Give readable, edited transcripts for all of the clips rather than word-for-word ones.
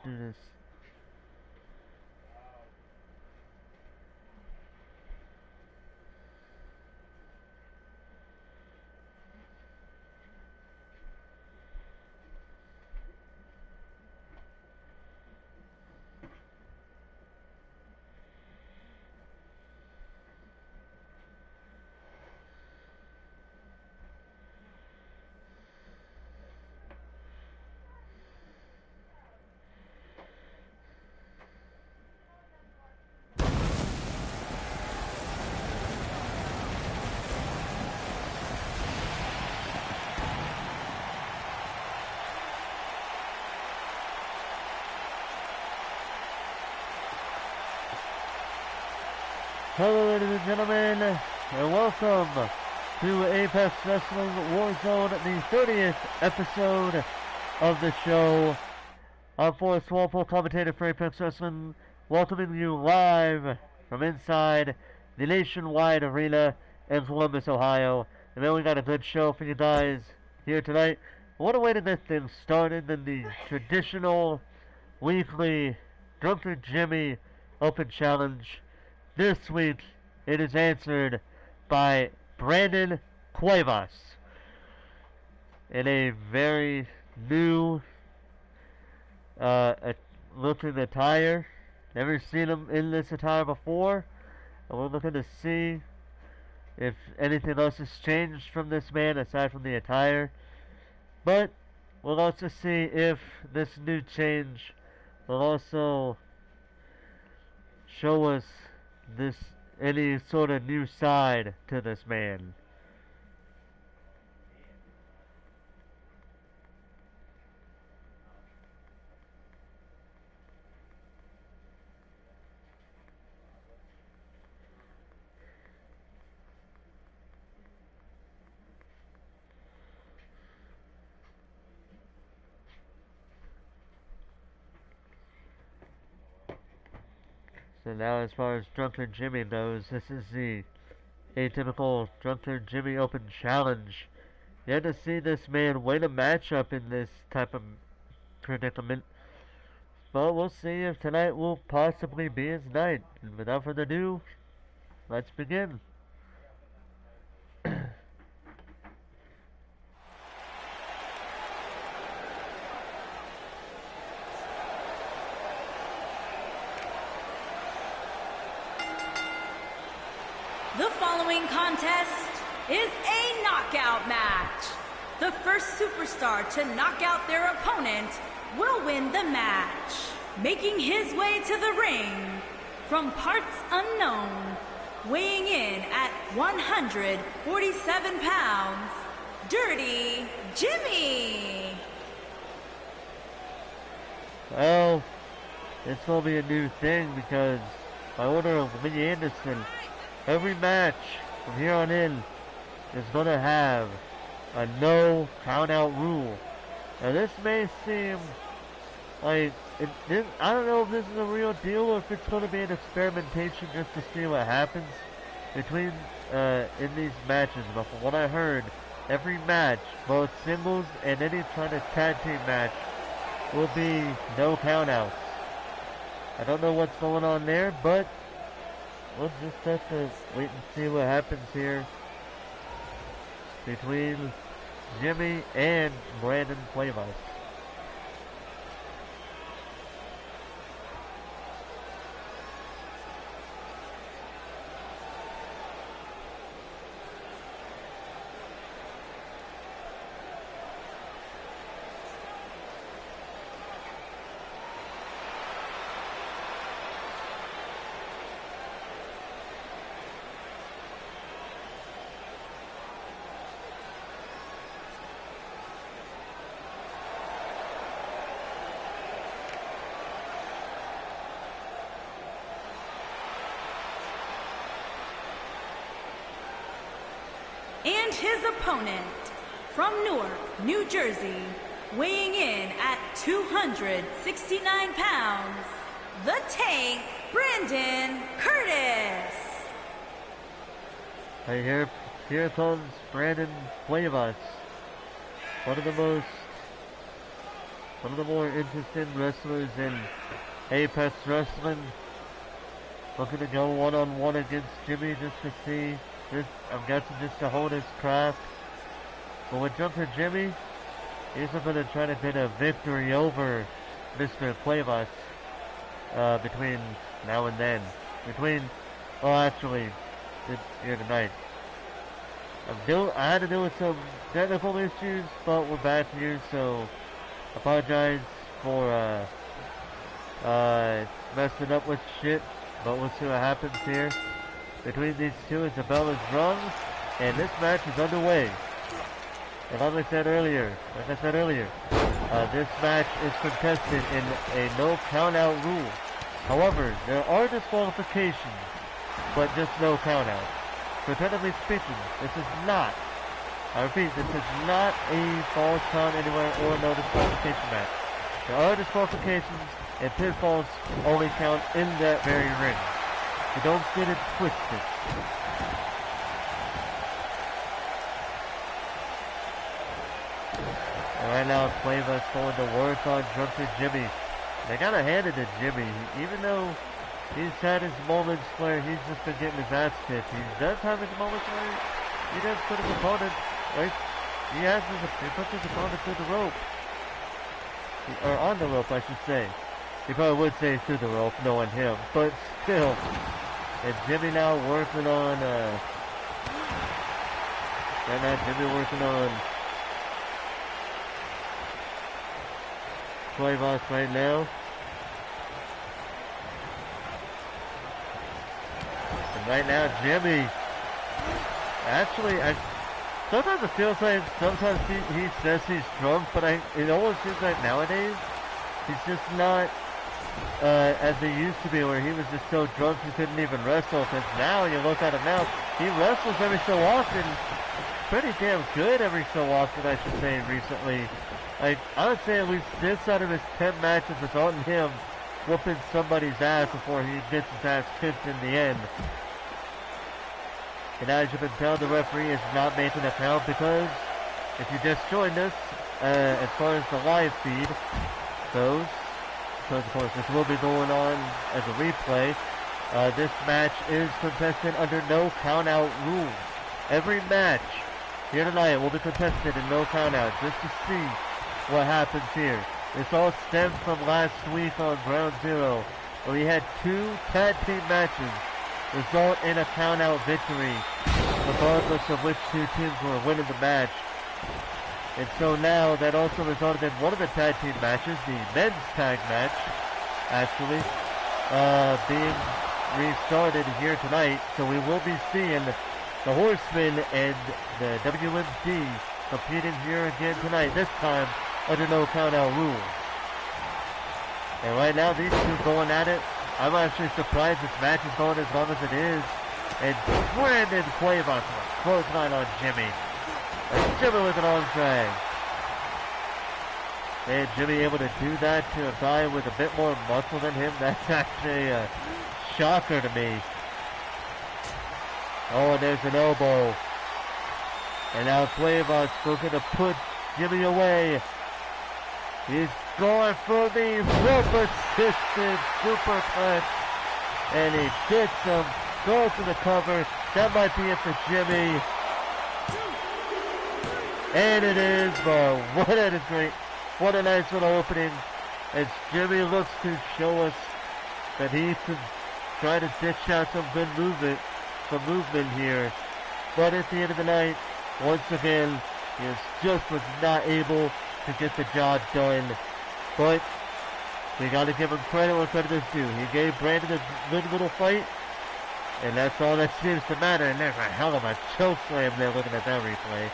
Do this. Hello, ladies and gentlemen, and welcome to Apex Wrestling Warzone, the 30th episode of the show. I'm Forrest Walpole, commentator for Apex Wrestling, welcoming you live from inside the Nationwide Arena in Columbus, Ohio. And then we got a good show for you guys here tonight. What a way to get things started than the traditional weekly Drunken Jimmy Open Challenge. This week, it is answered by Brandon Cuevas in a very new looking attire. Never seen him in this attire before. And we're looking to see if anything else has changed from this man aside from the attire. But we'll also see if this new change will also show us this any sort of new side to this man. So now as far as Drunken Jimmy goes, this is the atypical Drunken Jimmy Open Challenge. You had to see this man win a matchup in this type of predicament. But we'll see if tonight will possibly be his night. And without further ado, let's begin. The following contest is a knockout match. The first superstar to knock out their opponent will win the match. Making his way to the ring from parts unknown, weighing in at 147 pounds, Dirty Jimmy. Well, it's going to be a new thing because by order of Vinny Anderson, every match from here on in is going to have a no count out rule. Now this may seem like I don't know if this is a real deal or if it's going to be an experimentation just to see what happens between in these matches. But from what I heard, every match, both singles and any kind of tag team match, will be no count outs. I don't know what's going on there, but we'll just have to wait and see what happens here between Jimmy and Brandon Cuevas. And his opponent from Newark, New Jersey, weighing in at 269 pounds, the Tank, Brandon Curtis. Hey, here comes Brandon Cuevas, one of the most one of the more interesting wrestlers in Apex Wrestling. Looking to go one-on-one against Jimmy just to see, I'm guessing just to hold his craft. But with Junker Jimmy, he's going to try to get a victory over Mr. Cuevas between now and then. Here tonight. I had to deal with some technical issues, but we're back here, so apologize for messing up with shit, but we'll see what happens here. Between these two, Isabel is rung, and this match is underway. And like I said earlier, this match is contested in a no count-out rule. However, there are disqualifications, but just no count-out. So technically speaking, this is not, I repeat, this is not a falls count anywhere or no disqualification match. There are disqualifications, and pinfalls only count in that very ring. So don't get it twisted. And right now, Cuevas going to work on Drunken Jimmy. They gotta hand it to Jimmy, even though he's had his moments where he's just been getting his ass kicked. He does have his moments where he does put his opponent, right? He puts his opponent through the rope. Or on the rope, I should say. He probably would say through the rope, knowing him, but still. And Jimmy now working on, Cuevas right now. And right now, Jimmy, actually, sometimes it feels like sometimes he says he's drunk, but it almost seems like nowadays he's just not as he used to be, where he was just so drunk he couldn't even wrestle. Because now you look at him now, he wrestles every so often, pretty damn good every so often, I should say, recently. I would say at least this out of his 10 matches result in him whooping somebody's ass before he gets his ass kicked in the end. And as you can tell, the referee is not making a count because if you just joined us, as far as the live feed goes, because of course this will be going on as a replay, this match is contested under no count-out rules. Every match here tonight will be contested in no count-out, just to see what happens here. This all stems from last week on Ground Zero, where we had 2 tag team matches result in a count-out victory, regardless of which 2 teams were winning the match. And so now that also resulted in one of the tag team matches, the men's tag match, actually, being restarted here tonight. So we will be seeing the Horsemen and the WMD competing here again tonight, this time under no count-out rules. And right now, these two going at it. I'm actually surprised this match is going as long as it is. And Brandon Cuevas, clothesline on Jimmy. And Jimmy with an arm drag. And Jimmy able to do that to a guy with a bit more muscle than him. That's actually a shocker to me. Oh, and there's an elbow. And now Cuevas looking to put Jimmy away. He's going for the rope-assisted superplex. And he gets him. Goes to the cover. That might be it for Jimmy. And it is, but what a nice little opening. As Jimmy looks to show us that he can try to dish out some good movement here. But at the end of the night, once again, he was not able to get the job done. But we got to give him credit where credit is due. He gave Brandon a good little fight, and that's all that seems to matter. And there's a hell of a choke slam there looking at that replay.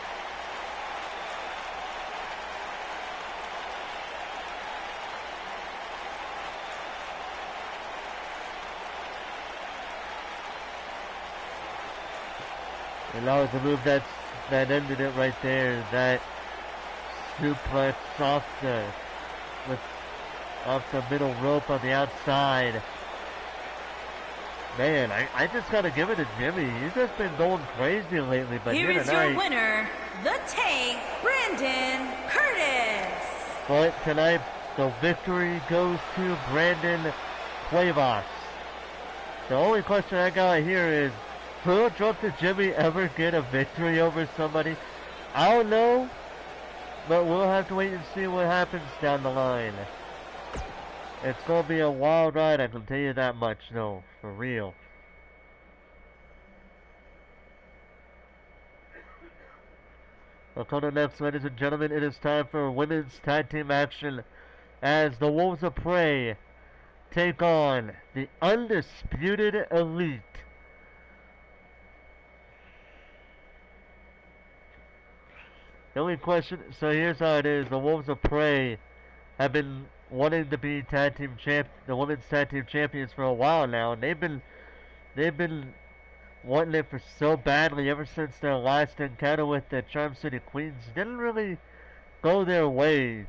And that was the move that ended it right there. That suplex off the middle rope on the outside. Man, I just gotta give it to Jimmy. He's just been going crazy lately, but here is your winner, the Tank, Brandon Curtis. But tonight, The victory goes to Brandon Cuevas. The only question I got here is, will Drunk to Jimmy ever get a victory over somebody? I don't know, but we'll have to wait and see what happens down the line. It's going to be a wild ride, I can tell you that much, though, for real. Welcome to next, ladies and gentlemen. It is time for women's tag team action as the Wolves of Prey take on the Undisputed Elite. The only question, so here's how it is. The Wolves of Prey have been wanting to be the women's tag team champions for a while now, and they've been wanting it for so badly ever since their last encounter with the Charm City Queens. Didn't really go their way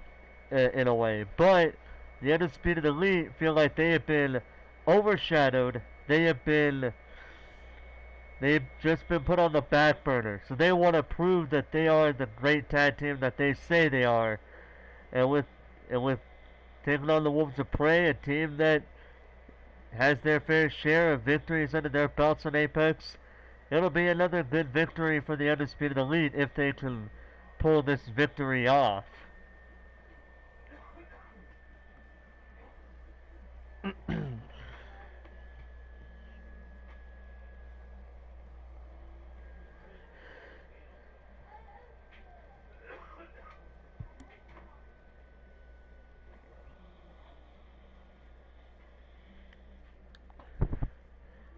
in a way, but the Undisputed Elite feel like they have been overshadowed. They've just been put on the back burner, so they want to prove that they are the great tag team that they say they are. And with taking on the Wolves of Prey, a team that has their fair share of victories under their belts on Apex, it'll be another good victory for the Undisputed Elite if they can pull this victory off.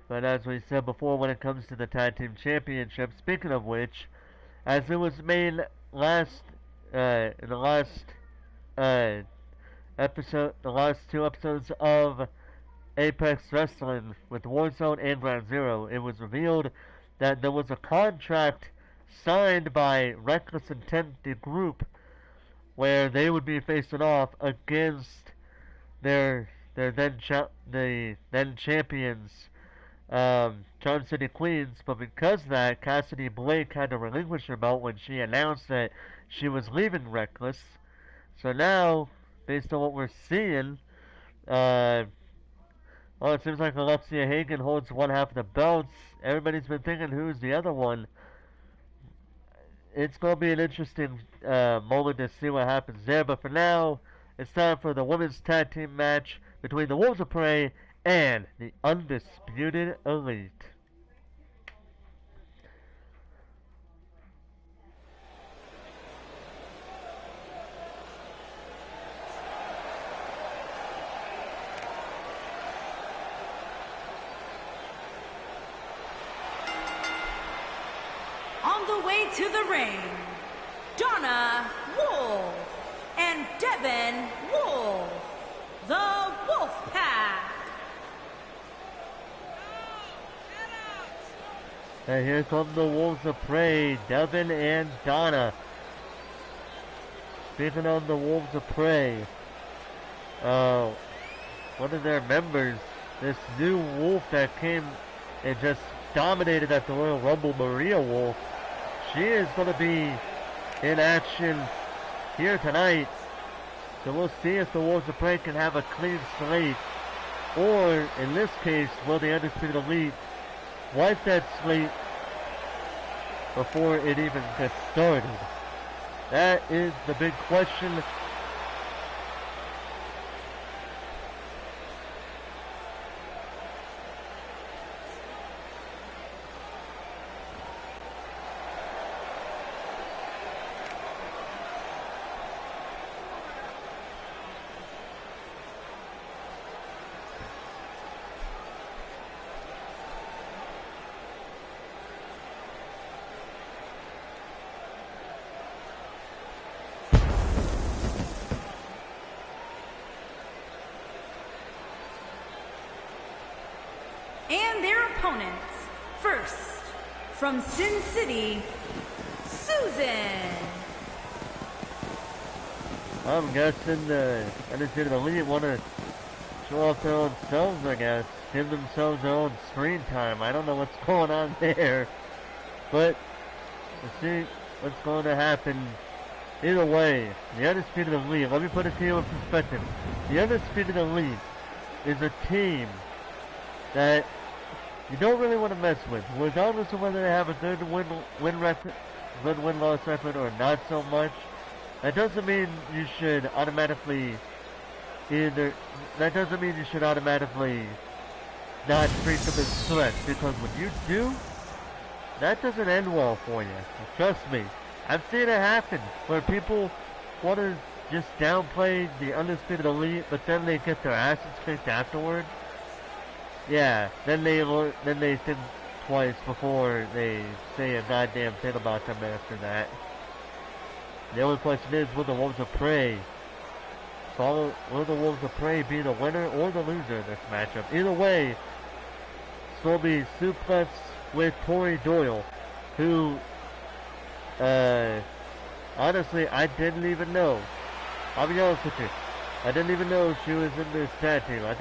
But as we said before, when it comes to the Tag Team Championship, speaking of which, as it was made in the last episode, the last two episodes of Apex Wrestling with Warzone and Ground Zero, it was revealed that there was a contract signed by Reckless Intent, the group, where they would be facing off against their then champions, Charm City Queens. But because of that, Cassidy Blake had to relinquish her belt when she announced that she was leaving Reckless. So now, based on what we're seeing, well, it seems like Alexia Hagen holds one half of the belts. Everybody's been thinking who's the other one. It's going to be an interesting moment to see what happens there. But for now, it's time for the women's tag team match between the Wolves of Prey and the Undisputed Elite. On the way to the ring, Donna Wolf and Devin Wolf, the Wolf Pack. And here come the Wolves of Prey, Devin and Donna. Speaking of the Wolves of Prey, one of their members, this new Wolf that came and just dominated at the Royal Rumble, Maria Wolf, she is going to be in action here tonight. So we'll see if the Wolves of Prey can have a clean slate, or in this case, will the Undisputed Elite wipe that slate before it even gets started? That is the big question. And their opponents, first, from Sin City, Susan. I'm guessing the Undisputed Elite want to show off their own selves, I guess. Give themselves their own screen time. I don't know what's going on there. But we'll see what's going to happen Either way, the Undisputed Elite, let me put it to you in perspective. The Undisputed Elite is a team that you don't really want to mess with, regardless of whether they have a good win-loss record or not so much. That doesn't mean you should automatically not treat them as threats, because when you do, that doesn't end well for you. Trust me. I've seen it happen where people want to just downplay the Undisputed Elite, but then they get their asses kicked afterward. Yeah, then they think twice before they say a goddamn thing about them after that. The only question is, will the Wolves of Prey will the Wolves of Prey be the winner or the loser in this matchup? Either way, Stormy suplex with Tori Doyle, who honestly, I didn't even know. I'll be honest with you. I didn't even know she was in this tag team. I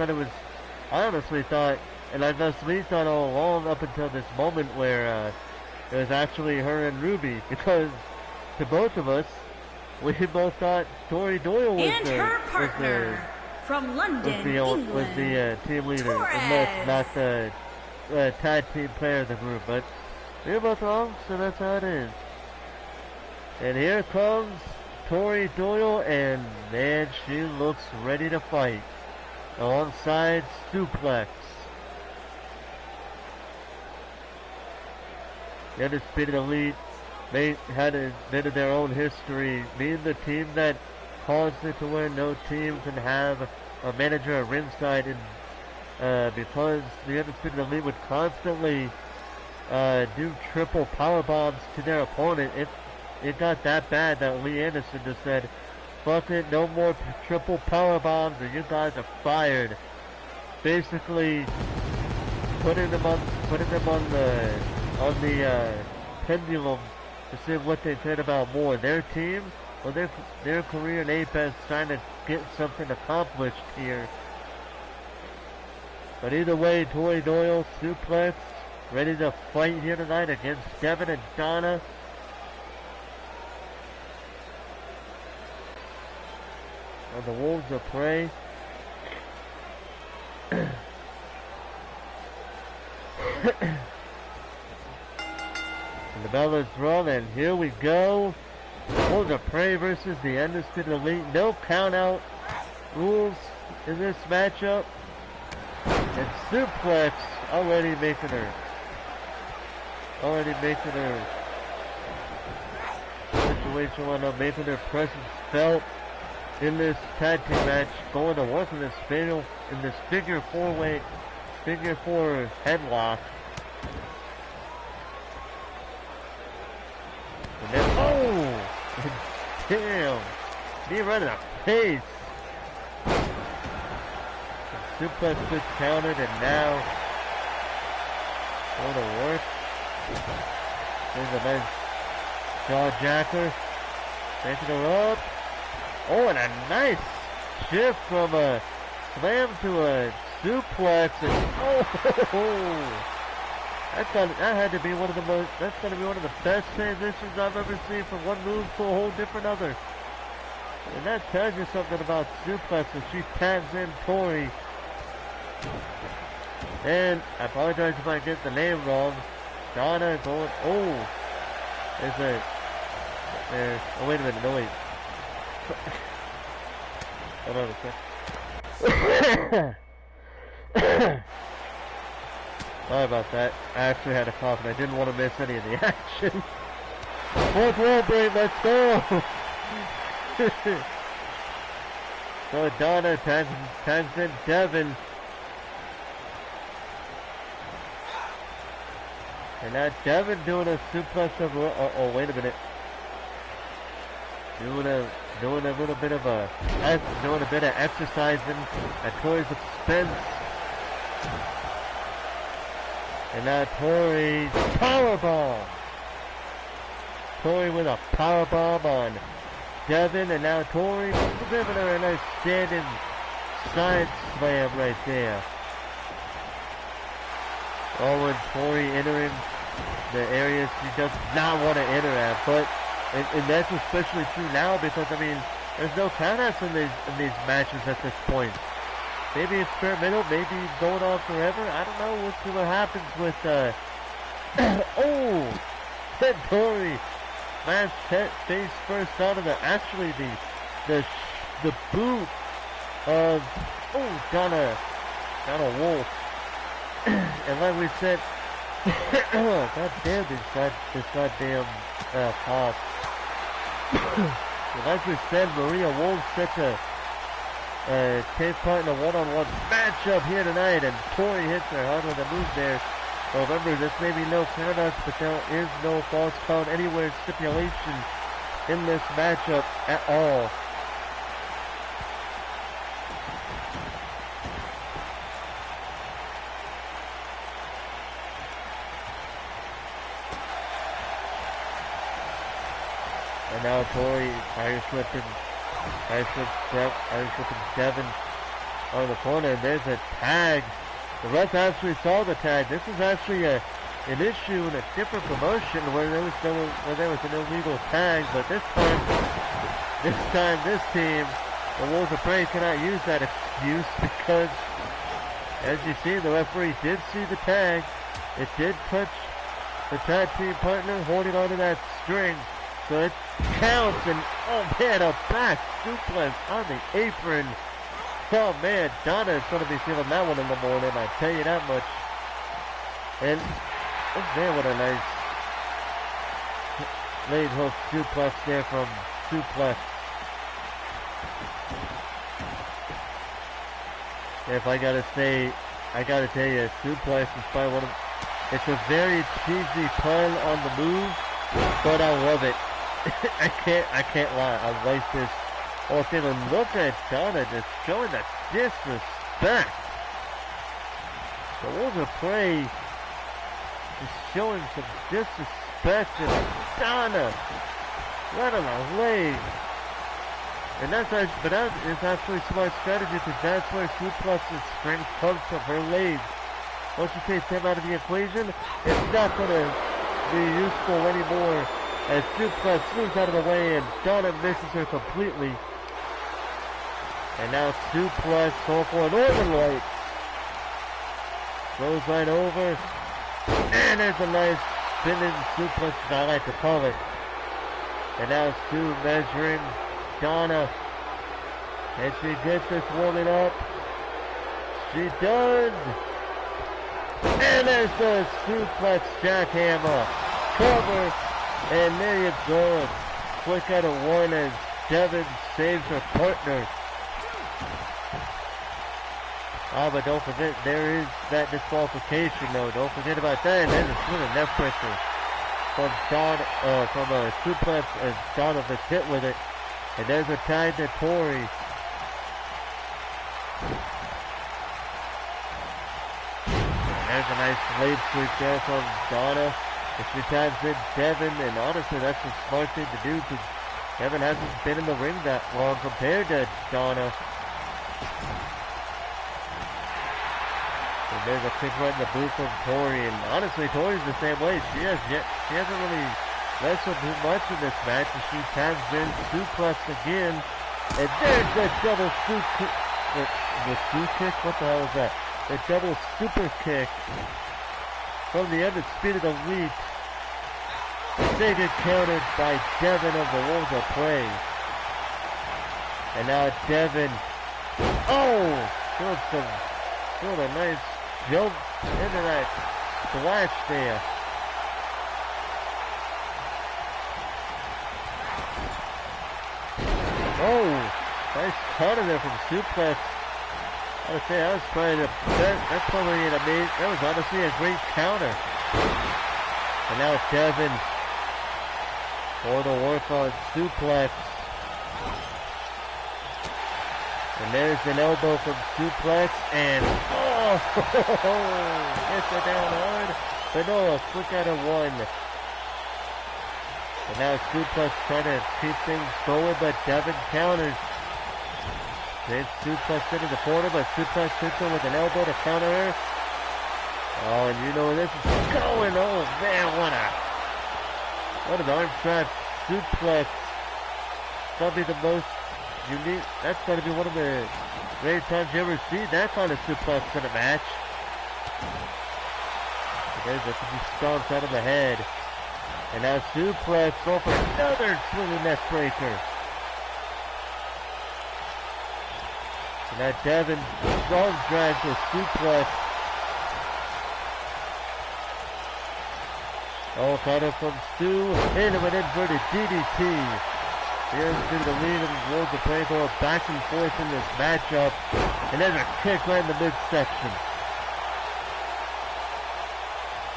honestly thought, and I honestly thought all along up until this moment where it was actually her and Ruby, because to both of us, we both thought Tori Doyle was her partner from London, England, was the team leader, unless not the tag team player of the group. But we were both wrong, so that's how it is. And here comes Tori Doyle, and man, she looks ready to fight. Alongside Suplex. The Undisputed Elite, they had a bit of their own history, being the team that caused it to where no team can have a manager at ringside, and because the Undisputed Elite would constantly do triple power bombs to their opponent, it got that bad that Lee Anderson just said, fuck it, no more triple power bombs or you guys are fired. Basically putting them on the pendulum to see what they cared about more, their team or their career in Apex, trying to get something accomplished here. But either way, Tori Doyle, suplex, ready to fight here tonight against Devin and Donna. On the Wolves of Prey. And the bell is rung, and here we go. Wolves of Prey versus the Undisputed Elite. No count out rules in this matchup. And suplex already making her situation one up, making her presence felt in this tag team match, going to work in this figure four headlock. And then, oh, damn, knee right in the face. Suplex gets counted, and now going to work. There's a nice jaw jacker, taking her up. Oh, and a nice shift from a slam to a suplex, and that's going to be one of the best transitions I've ever seen from one move to a whole different other. And that tells you something about suplexes. She tags in Tori. And I apologize if I get the name wrong. Donna going, oh wait a minute, no wait. Hold on a sec. Sorry about that. I actually had a cough and I didn't want to miss any of the action. Fourth wall break, let's go! So Donna tags in Devin. And now Devin doing a suplex of, oh wait a minute. Doing a bit of exercising at Tori's expense. And now Tori's powerbomb. Tori with a powerbomb on Devin, and now Tori giving her a nice standing side slam right there. Oh, and Tori entering the areas she does not want to enter at, but And that's especially true now because, I mean, there's no countouts in these matches at this point. Maybe experimental, maybe going on forever. I don't know. We'll see what happens with, oh! Ted Torrey. Man, face first out of actually the boot of, oh, Donna Wolf. And like we said, god damn this goddamn, pop. And like we said, Maria Wolf set to take part in a one-on-one matchup here tonight, and Torrey hits her hard with a move there. Well, remember, this may be no countouts, but there is no false count anywhere stipulation in this matchup at all. And now Torrey, Irish whipping Devin on the corner, and there's a tag. The ref actually saw the tag. This is actually an issue in a different promotion where there was an illegal tag, but this time this team, the Wolves of Prey, cannot use that excuse because, as you see, the referee did see the tag. It did touch the tag team partner holding onto that string, so it counts. And oh man, a back suplex on the apron. Oh man, Donna is going to be feeling that one in the morning, I tell you that much. And, oh man, what a nice leg hook suplex there from Suplex. If I gotta say, I gotta tell you, Suplex is probably one of, it's a very cheesy pun on the move, but I love it. I can't lie, I like this. Oh, okay, then look at Donna just showing the disrespect. The Wolves of Prey just showing some disrespect to Donna right on the leg. And that is actually smart strategy because that's where Suplex's strength comes from, her legs. Once you take them out of the equation, it's not going to be useful anymore as Suplex moves out of the way and Donna misses her completely. And now Suplex going for an overlight. Goes right over. And there's a nice spinning suplex, as I like to call it. And now Sue measuring Donna. And she gets this woman up. She does. And there's the suplex jackhammer. Cover. And there you go. Quick out of one as Devin saves her partner. Ah, but don't forget, there is that disqualification, though. Don't forget about that. And there's a swing of neck pressure from a suplex, and Donovan's hit with it. And there's a tag to Torrey. There's a nice blade sweep there from Donna. And she tags in Devin, and honestly, that's a smart thing to do because Devin hasn't been in the ring that long compared to Donna. And there's a kick right in the boot from Torrey, and honestly, Torrey's the same way. She hasn't really wrestled too much in this match, and she tags in suplex again. And there's the double kick. The kick? What the hell is that? The double super kick from the undisputed elite. They get countered by Devin of the Wolves of Prey. And now Devin, doing a nice jump into that splash there. Oh, nice counter there from Suplex. I would say that was probably that was honestly a great counter. And now Devin for the work on Suplex. And there's an elbow from Suplex, and gets it down hard. But no, a quick out of one. And now Suplex trying to keep things going, but Devin counters. Then Suplex into the corner, but Suplex hits her with an elbow to counter her. Oh, and you know where this is going. Oh man, what an arm trap suplex. Probably the most unique. That's got to be one of the rare times you ever see that kind of suplex in a match. There's a few stomps out of the head. And now suplex over another swinging neck breaker. And now Devin strong drags a suplex. Oh, counter from Stu into an inverted DDT. Here's to the lead and Wolves of Prey go back and forth in this matchup. And there's a kick right in the midsection.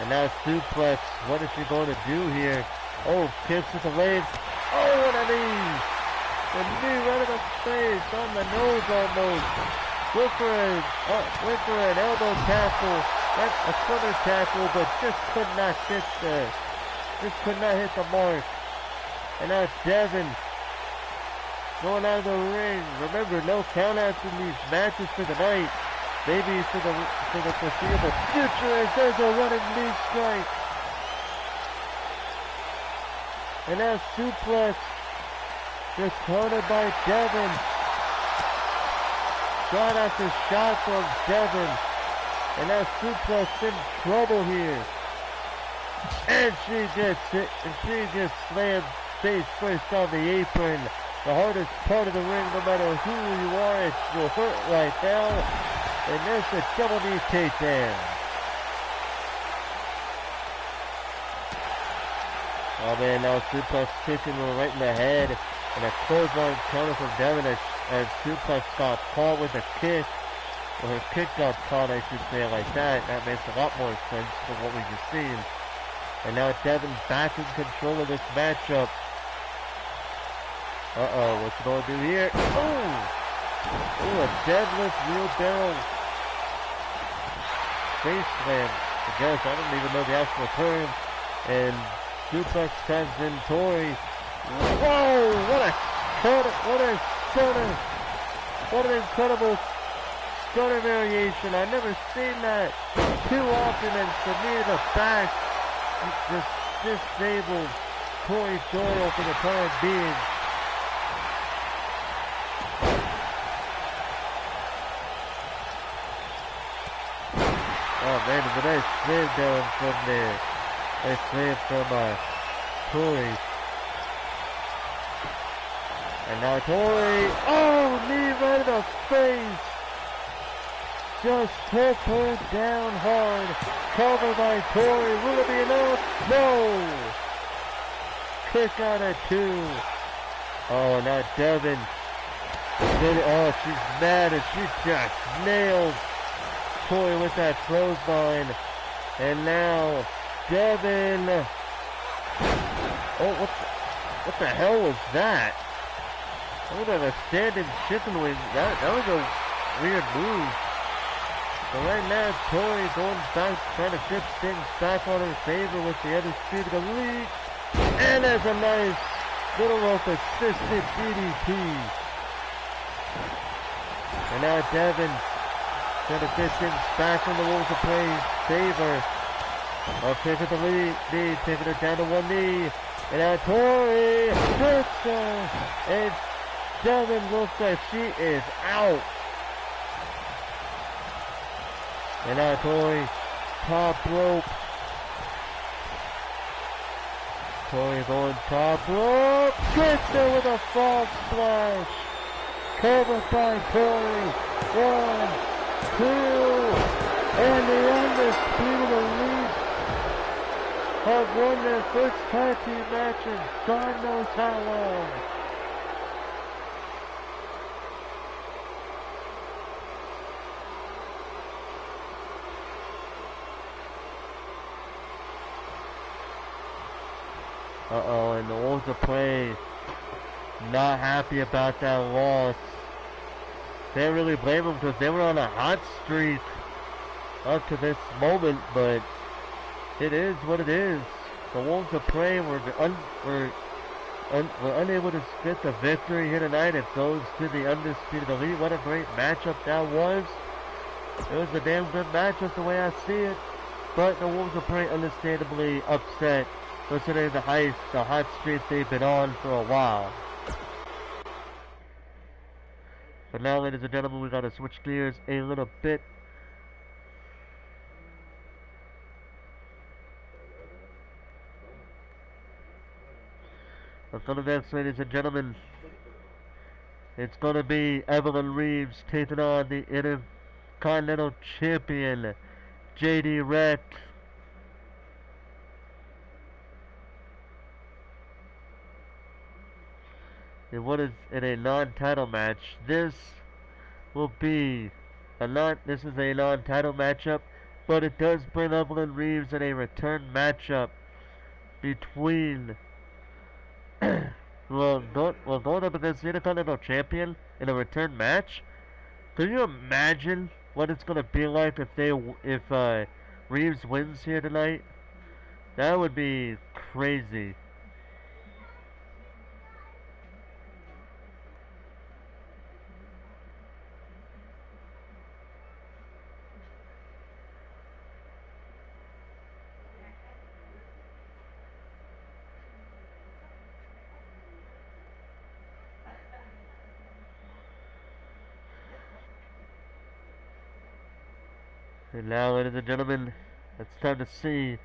And now suplex. What is she going to do here? Oh, kicks with the legs. Oh, and a knee. The knee right in the face, on the nose almost. Went for an elbow tackle. That's a stunner tackle, but just could not hit the mark. And now Devin going out of the ring. Remember, no countouts in these matches for the night. Maybe for the foreseeable future, as there's a running knee strike. And now suplex, just countered by Devin. Shot after shot from Devin. And now suplex in trouble here. And she gets hit, and she just slams face first on the apron. The hardest part of the ring, no matter who you are, it will hurt right now. And there's the double knee takedown. Oh man, now suplex kicking her right in the head. And a clothesline counter from Devin as suplex got caught with a kick. Or her kick got caught, I should say, like that. That makes a lot more sense than what we just seen. And now Devin's back in control of this matchup. Uh-oh, what's she going to do here? Oh! Oh, a deadlift wheelbarrow face slam. I guess, I don't even know the actual term. And suplex tags in Tori. Whoa! What a stunner! What an incredible stunner variation. I've never seen that too often, and to me the back just disabled Tori Doyle for the time being. Oh man, it's a nice slam down from there. Nice slam from Tori. And now Tori, oh, knee right in the face. Just took her down hard. Covered by Tori. Will it be enough? No. Kick out at 2. Oh, now Devin. Oh, she's mad and she just nailed Tori with that clothesline. And now Devin. Oh, what the hell was that? What a standing chicken wing. That was a weird move. But right now, Tori going back, trying to shift things back on her favor with the Undisputed Elite. And there's a nice little rope assisted DDT. And now Devin trying to shift things back on the Wolves of Prey's favor. Up taking the lead, taking her down to one knee. And now Tori hits her. And Devin looks like she is out. And now Tori, top rope. Tori going top rope. Gets her with a frog splash. Covered by Tori. 1, 2. And the Undisputed Elite have won their first tag team match in God knows how long. Uh-oh, and the Wolves of Prey not happy about that loss. Can't really blame them because they were on a hot streak up to this moment, but it is what it is. The Wolves of Prey were unable to get the victory here tonight. It goes to the Undisputed Elite. What a great matchup that was. It was a damn good matchup the way I see it. But the Wolves of Prey understandably upset considering the hot streak they've been on for a while. But now, ladies and gentlemen, we gotta switch gears a little bit. What's up next, ladies and gentlemen? It's gonna be Evelyn Reeves taking on the Intercontinental Champion, JD Rex. And what is in a non-title match? This will be this is a non-title matchup, but it does bring Evelyn Reeves in a return matchup between going up against the Intercontinental Champion in a return match. Can you imagine what it's gonna be like if Reeves wins here tonight? That would be crazy. And now, ladies and gentlemen, it's time to see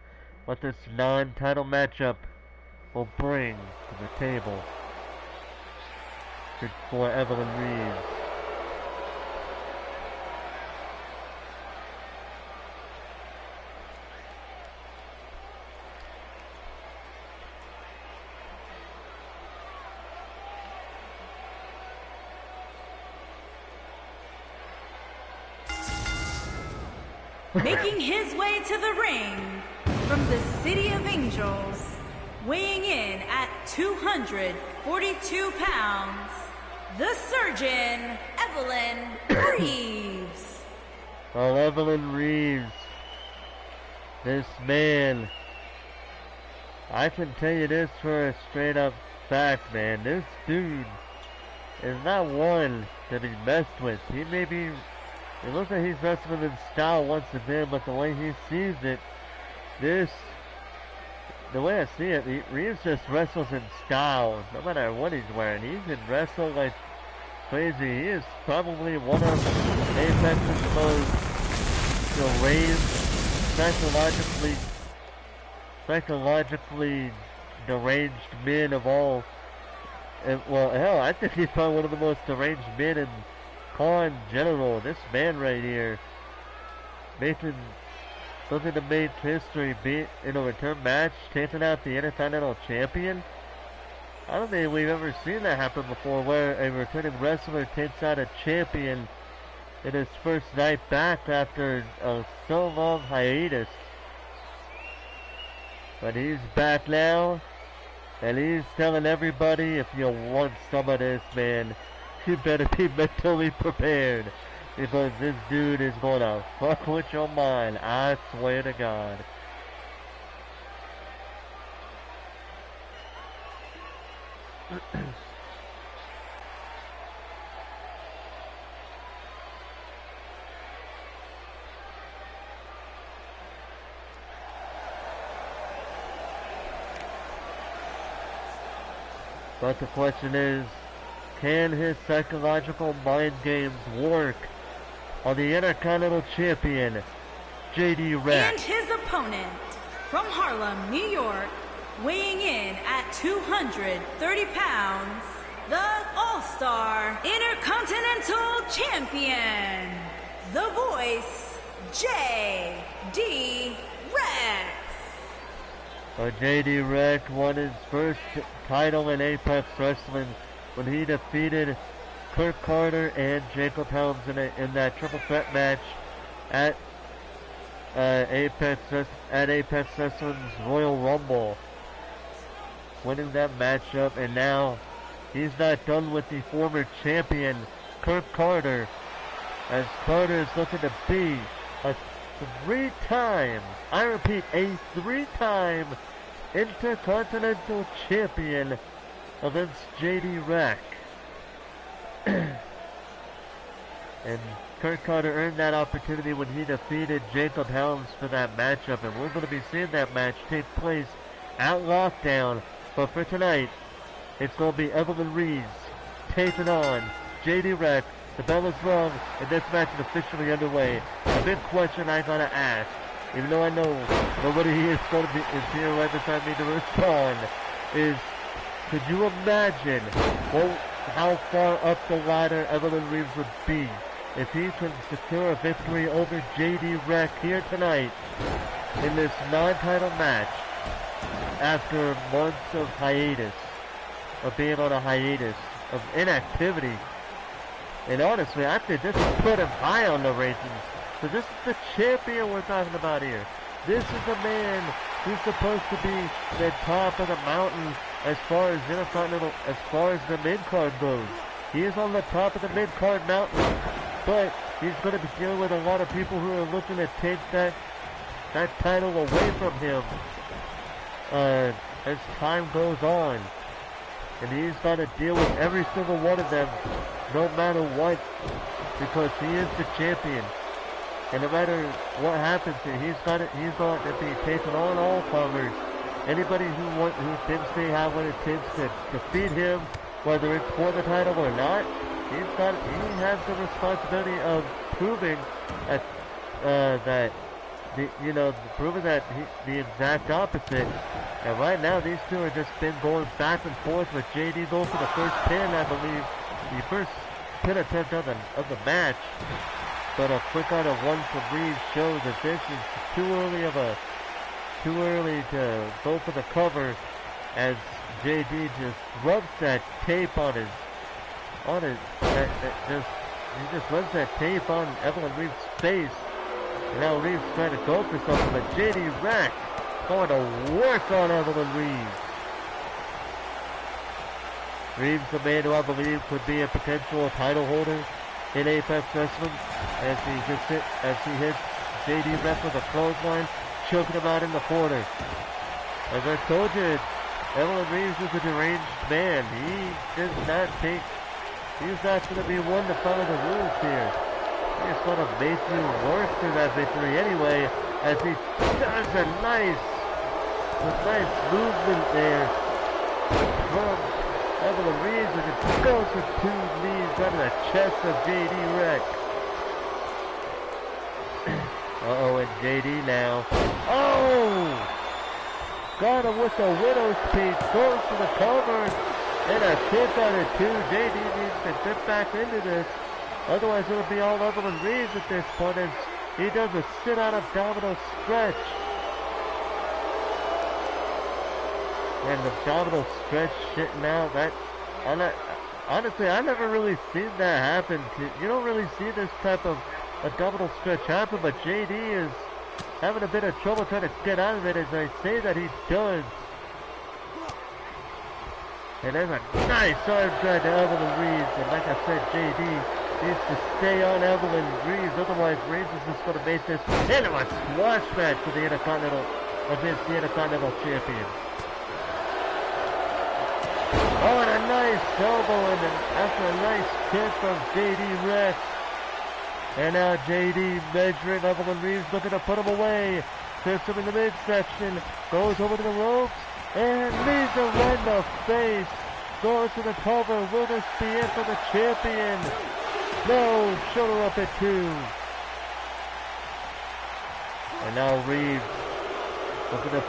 what this non-title matchup will bring to the table for Evelyn Reeves. Making his way to the ring from the City of Angels, weighing in at 242 pounds, the surgeon, Evelyn Reeves. Well, Evelyn Reeves, this man, I can tell you this for a straight up fact, man. This dude is not one to be messed with. He may be, it looks like he's wrestling in style once again, but the way he sees it, the way I see it, Reeves just wrestles in style, no matter what he's wearing. He can wrestle like crazy. He is probably one of Apex's most deranged, psychologically deranged men of all. Well, hell, I think he's probably one of the most deranged men in in general. This man right here, looking to make history, beat in a return match, taking out the Intercontinental Champion. I don't think we've ever seen that happen before, where a returning wrestler takes out a champion in his first night back after a so long hiatus. But he's back now, and he's telling everybody, if you want some of this, man, you better be mentally prepared, because this dude is gonna fuck with your mind, I swear to God. But the question is, can his psychological mind games work on the Intercontinental Champion, JD Rex? And his opponent, from Harlem, New York, weighing in at 230 pounds, the All-Star Intercontinental Champion, The Voice, JD Rex. JD Rex won his first title in Apex Wrestling when he defeated Kurt Carter and Jacob Helms in that triple threat match at Apex Wrestling's Royal Rumble, winning that matchup. And now he's not done with the former champion Kurt Carter, as Carter is looking to be a three-time Intercontinental Champion against JD Rex. And Kurt Carter earned that opportunity when he defeated Jacob Helms for that matchup, and we're going to be seeing that match take place at Lockdown. But for tonight, it's going to be Evelyn Reeves taking on JD Rex. The bell is rung, and this match is officially underway. A big question I gotta ask, even though I know nobody is here right beside me to respond, is could you imagine how far up the ladder Evelyn Reeves would be if he could secure a victory over JD Rex here tonight in this non-title match after months of hiatus, of being on a hiatus, of inactivity? And honestly, I think this will put him high on the rankings. So this is the champion we're talking about here. This is the man who's supposed to be the top of the mountain as far as Intercontinental, as far as the mid-card goes. He is on the top of the mid-card mountain, but he's going to be dealing with a lot of people who are looking to take that title away from him as time goes on. And he's got to deal with every single one of them, no matter what, because he is the champion. And no matter what happens here, he's going to be taking on all comers. Anybody who thinks they have what it takes to defeat him, whether it's for the title or not, he has the responsibility of proving proving that the exact opposite. And right now, these two have just been going back and forth with JD going for the first pin, I believe, the first pin attempt of the match. But a quick out of one from Reeves shows that this is too early to go for the cover, as JD just rubs that tape he just rubs that tape on Evelyn Reeves' face. And now Reeves trying to go for something, but JD Rex going to work on Evelyn Reeves. Reeves, the man who I believe could be a potential title holder in Apex Wrestling, as he hits JD Rex with a clothesline, choking him out in the corner. As I told you, Evelyn Reeves is a deranged man. He's not going to be one to follow the rules here. He's going to make you work through that victory anyway, as he does a nice movement there from Evelyn Reeves, and it goes with two knees under the chest of JD Rex. Uh-oh, and JD now. Oh! Got him with the widow's peak, goes for the cover, and a kick out of two. JD needs to dip back into this. Otherwise, it'll be all Evelyn Reeves at this point, as he does a sit-out abdominal stretch. And the abdominal stretch shitting out. Honestly, I never really seen that happen. You don't really see this type of abdominal stretch happen, but JD is having a bit of trouble trying to get out of it, as I say that he does. And there's a nice arm drag to Evelyn Reeves, and like I said, JD needs to stay on Evelyn Reeves, otherwise Reeves is just going to make this into a squash match for the Intercontinental, against the Intercontinental Champion. Oh, and a nice elbow, and after a nice kick from JD Rex. And now JD measuring Evelyn Reeves, looking to put him away. Trips him in the midsection, goes over to the ropes, and leaves him right in the face. Goes to the cover. Will this be it for the champion? No, shoulder up at 2. And now Reeves looking to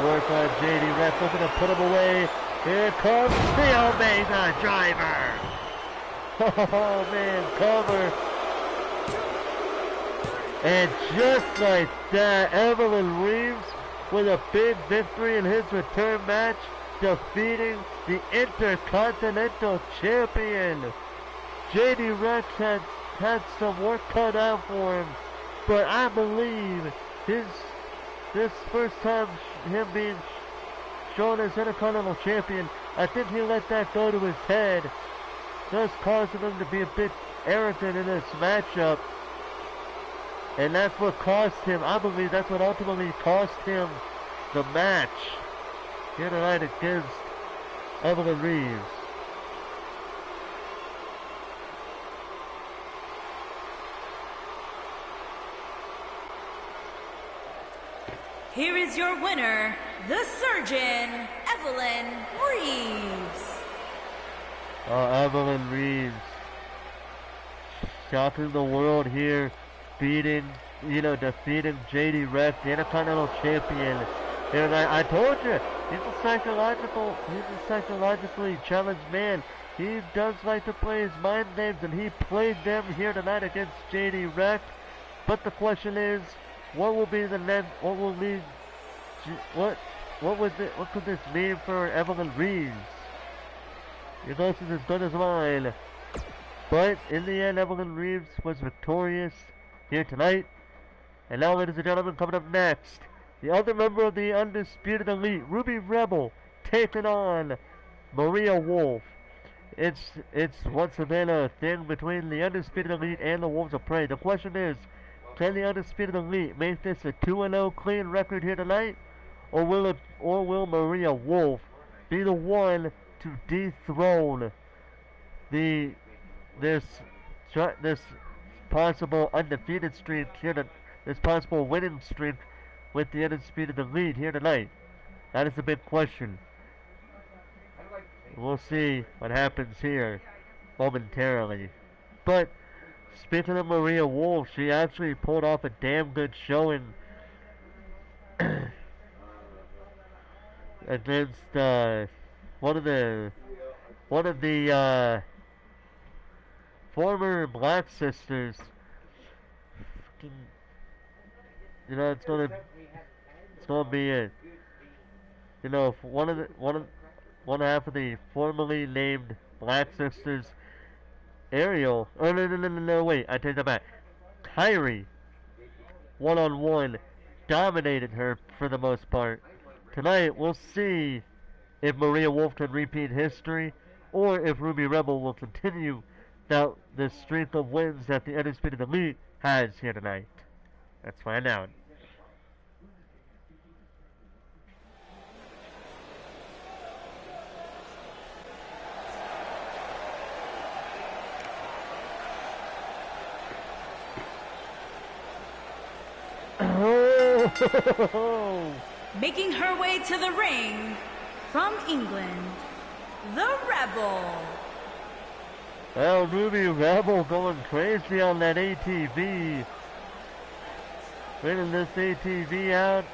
work on JD Rex, looking to put him away. Here comes the Omega Driver. Oh man, cover. And just like that, Evelyn Reeves with a big victory in his return match, defeating the Intercontinental Champion. JD Rex had some work cut out for him, but I believe this first time him being shown as Intercontinental Champion, I think he let that go to his head, thus causing him to be a bit arrogant in this matchup. And that's what cost him, I believe that's what ultimately cost him the match here tonight against Evelyn Reeves. Here is your winner, the surgeon, Evelyn Reeves. Evelyn Reeves. Shocking the world here, defeating JD Rex, the Intercontinental Champion. And I told you, he's a psychologically challenged man. He does like to play his mind games, and he played them here tonight against JD Rex. But the question is, what will be the next? What will lead? What could this mean for Evelyn Reeves? Your guess is as good as mine. But in the end, Evelyn Reeves was victorious here tonight. And now, ladies and gentlemen, coming up next, the other member of the Undisputed Elite, Ruby Rebel, taking on Maria Wolf. It's once again a thing between the Undisputed Elite and the Wolves of Prey. The question is, can the Undisputed Elite make this a 2-0 clean record here tonight, or will Maria Wolf be the one to dethrone this possible undefeated streak here, this possible winning streak with the Undisputed Elite here tonight? That is the big question. We'll see what happens here momentarily. But speaking of Maria Wolf, she actually pulled off a damn good showing against one of the former Black sisters. It's gonna be it. One half of the formerly named Black sisters, Ariel. Oh no, wait, I take that back. Kyrie, one-on-one, dominated her for the most part. Tonight, we'll see if Maria Wolf can repeat history, or if Ruby Rebel will continue the streak of wins that the Undisputed Elite has here tonight. Let's find out. Making her way to the ring from England, the Rebel. Well, Ruby Rebel going crazy on that ATV. Bringing this ATV out.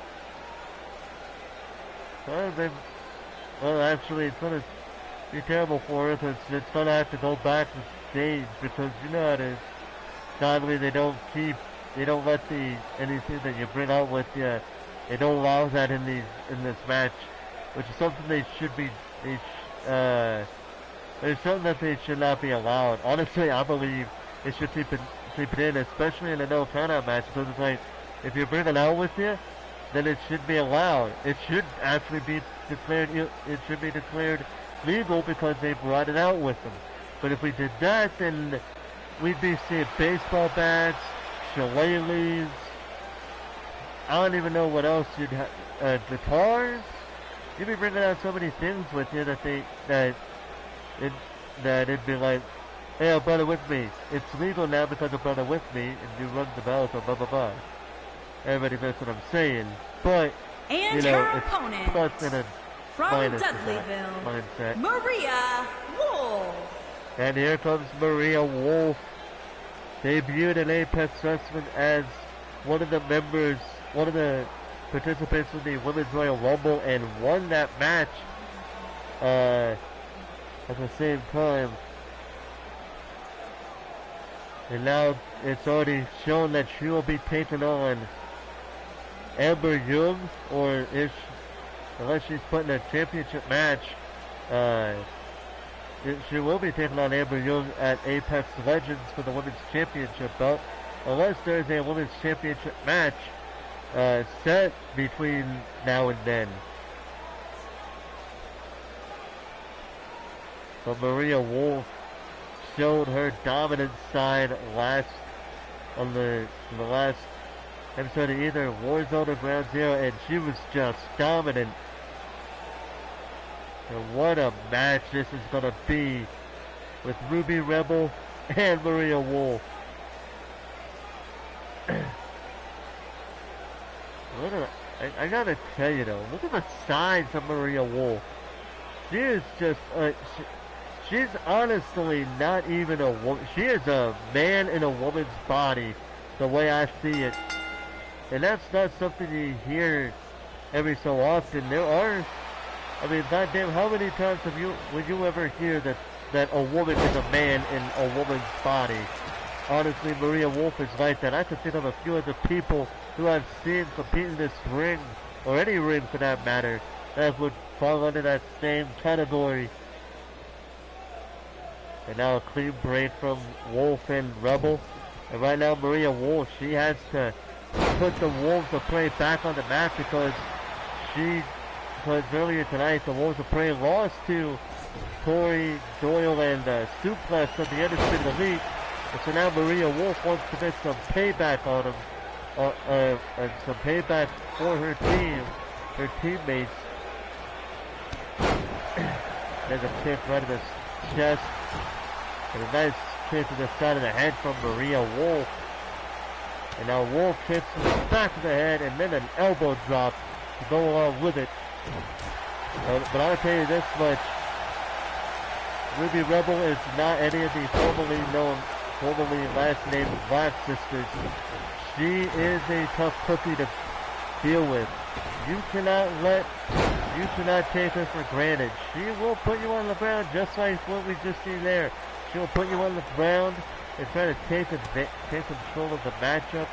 Well, actually, it's going to be terrible for her because it's going to have to go back to stage because you know how it is. Sadly, they don't let anything that you bring out with you. They don't allow that in this match, which is something they should be. It's something that they should not be allowed. Honestly, I believe they should keep it in, especially in a no countout match. Because it's like, if you bring it out with you, then it should be allowed. It should actually be declared. It should be declared legal because they brought it out with them. But if we did that, then we'd be seeing baseball bats, shillelaghs. I don't even know what else you'd have. Guitars. You'd be bringing out so many things with you that it'd be like, hey, a brother with me. It's legal now because a brother with me, and you rung the bell, so blah blah blah. Everybody knows what I'm saying, but and her opponent plus in a from Dudleyville, mindset. Maria Wolf. And here comes Maria Wolf, debuted in Apex Wrestling as one of the participants in the Women's Royal Rumble and won that match. At the same time, and now it's already shown that she will be taking on Amber Young, unless she's putting a championship match, she will be taking on Amber Young at Apex Legends for the Women's Championship belt, unless there's a Women's Championship match set between now and then. But Maria Wolf showed her dominant side on the last episode of either Warzone or Ground Zero, and she was just dominant. And what a match this is going to be with Ruby Rebel and Maria Wolf. I gotta tell you though, look at the size of Maria Wolf. She is just, she's honestly not even a woman. She is a man in a woman's body, the way I see it. And that's not something you hear every so often. There are, I mean, goddamn, how many times would you ever hear that a woman is a man in a woman's body? Honestly, Maria Wolf is like that. I can think of a few other people who I've seen compete in this ring, or any ring for that matter, that would fall under that same category. And now a clean break from Wolf and Rebel. And right now Maria Wolf, she has to put the Wolves of Prey back on the map because earlier tonight the Wolves of Prey lost to Tori Doyle and Suplex at the end of the Elite. And so now Maria Wolf wants to get some payback on him, and some payback for her team, her teammates. There's a kick right in the chest, and a nice kick to the side of the head from Maria Wolf. And now Wolf kicks to the back of the head, and then an elbow drop to go along with it. But I'll tell you this much, Ruby Rebel is not any of the formerly last named Black sisters. She is a tough cookie to deal with. You cannot take her for granted. She will put you on the ground just like what we just seen there. She will put you on the ground and try to take control of the matchup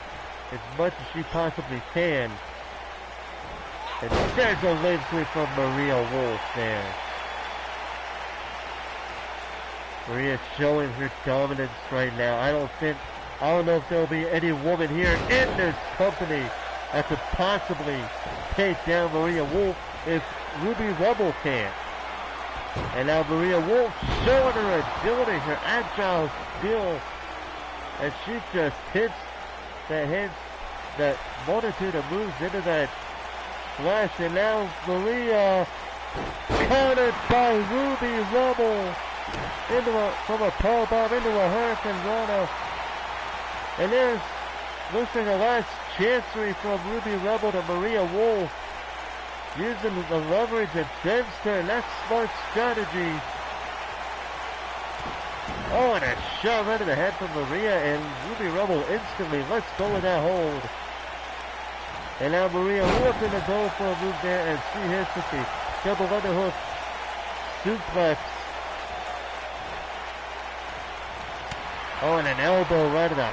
as much as she possibly can. And there's a leg sweep from Maria Wolf there. Maria's showing her dominance right now. I don't know if there'll be any woman here in this company that could possibly take down Maria Wolf if Ruby Rebel can't. And now Maria Wolf showing her agility, her agile skill, and she just hits that multitude of moves into that flash. And now Maria countered by Ruby Rebel from a powerbomb into a Hurricane Rana. And there's, looks like a last chancery from Ruby Rebel to Maria Wolf. Using the leverage against her, and that's smart strategy. Oh, and a shot right to the head from Maria, and Ruby Rebel instantly lets go of that hold. And now Maria looking to go for a move there, and she hits with the double underhook suplex. Oh, and an elbow right to the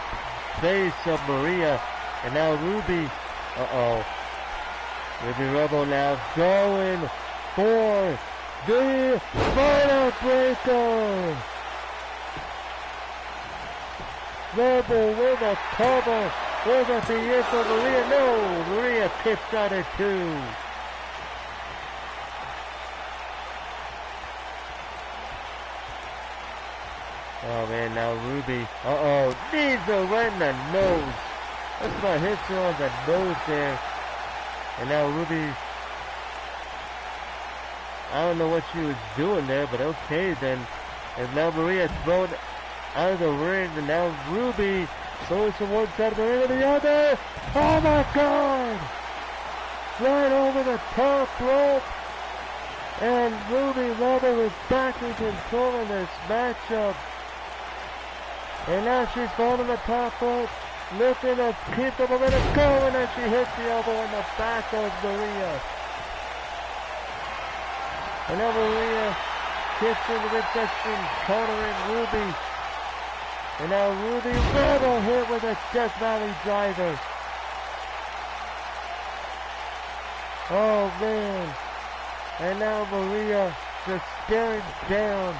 face of Maria. And now Ruby, Ruby Rebel now going for the final breaker. Rebel with a cover. Was it the year for Maria? No, Maria kicks out at 2. Oh man, now Ruby, needs her right in the nose. That's about hits her on the nose there. And now Ruby, I don't know what she was doing there, but okay then. And now Maria thrown out of the ring, and now Ruby goes from one side of the ring to the other. Oh my God! Right over the top rope. And Ruby Rebel is back in control of this matchup. And now she's going to the top rope, looking to keep the momentum going, and she hits the elbow in the back of Maria. And now Maria kicks in the midsection, countering Ruby. And now Ruby Rebel hit with a Death Valley driver. Oh man. And now Maria just staring down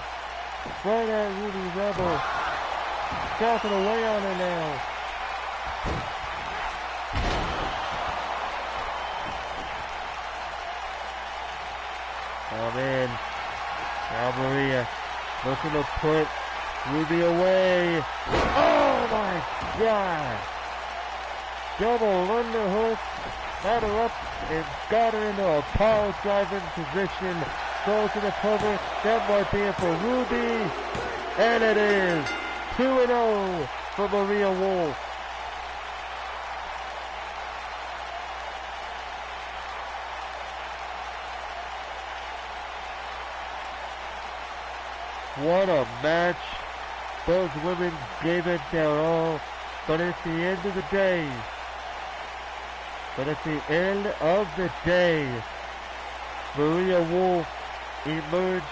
right at Ruby Rebel. Dropping away on her now. Oh man. Now Maria looking to put Ruby away. Oh my God. Double underhook. Had her up and got her into a power driving position. Goes to the cover. That might be it for Ruby. And it is 2-0 for Maria Wolf. What a match. Both women gave it their all. But at the end of the day, Maria Wolf emerged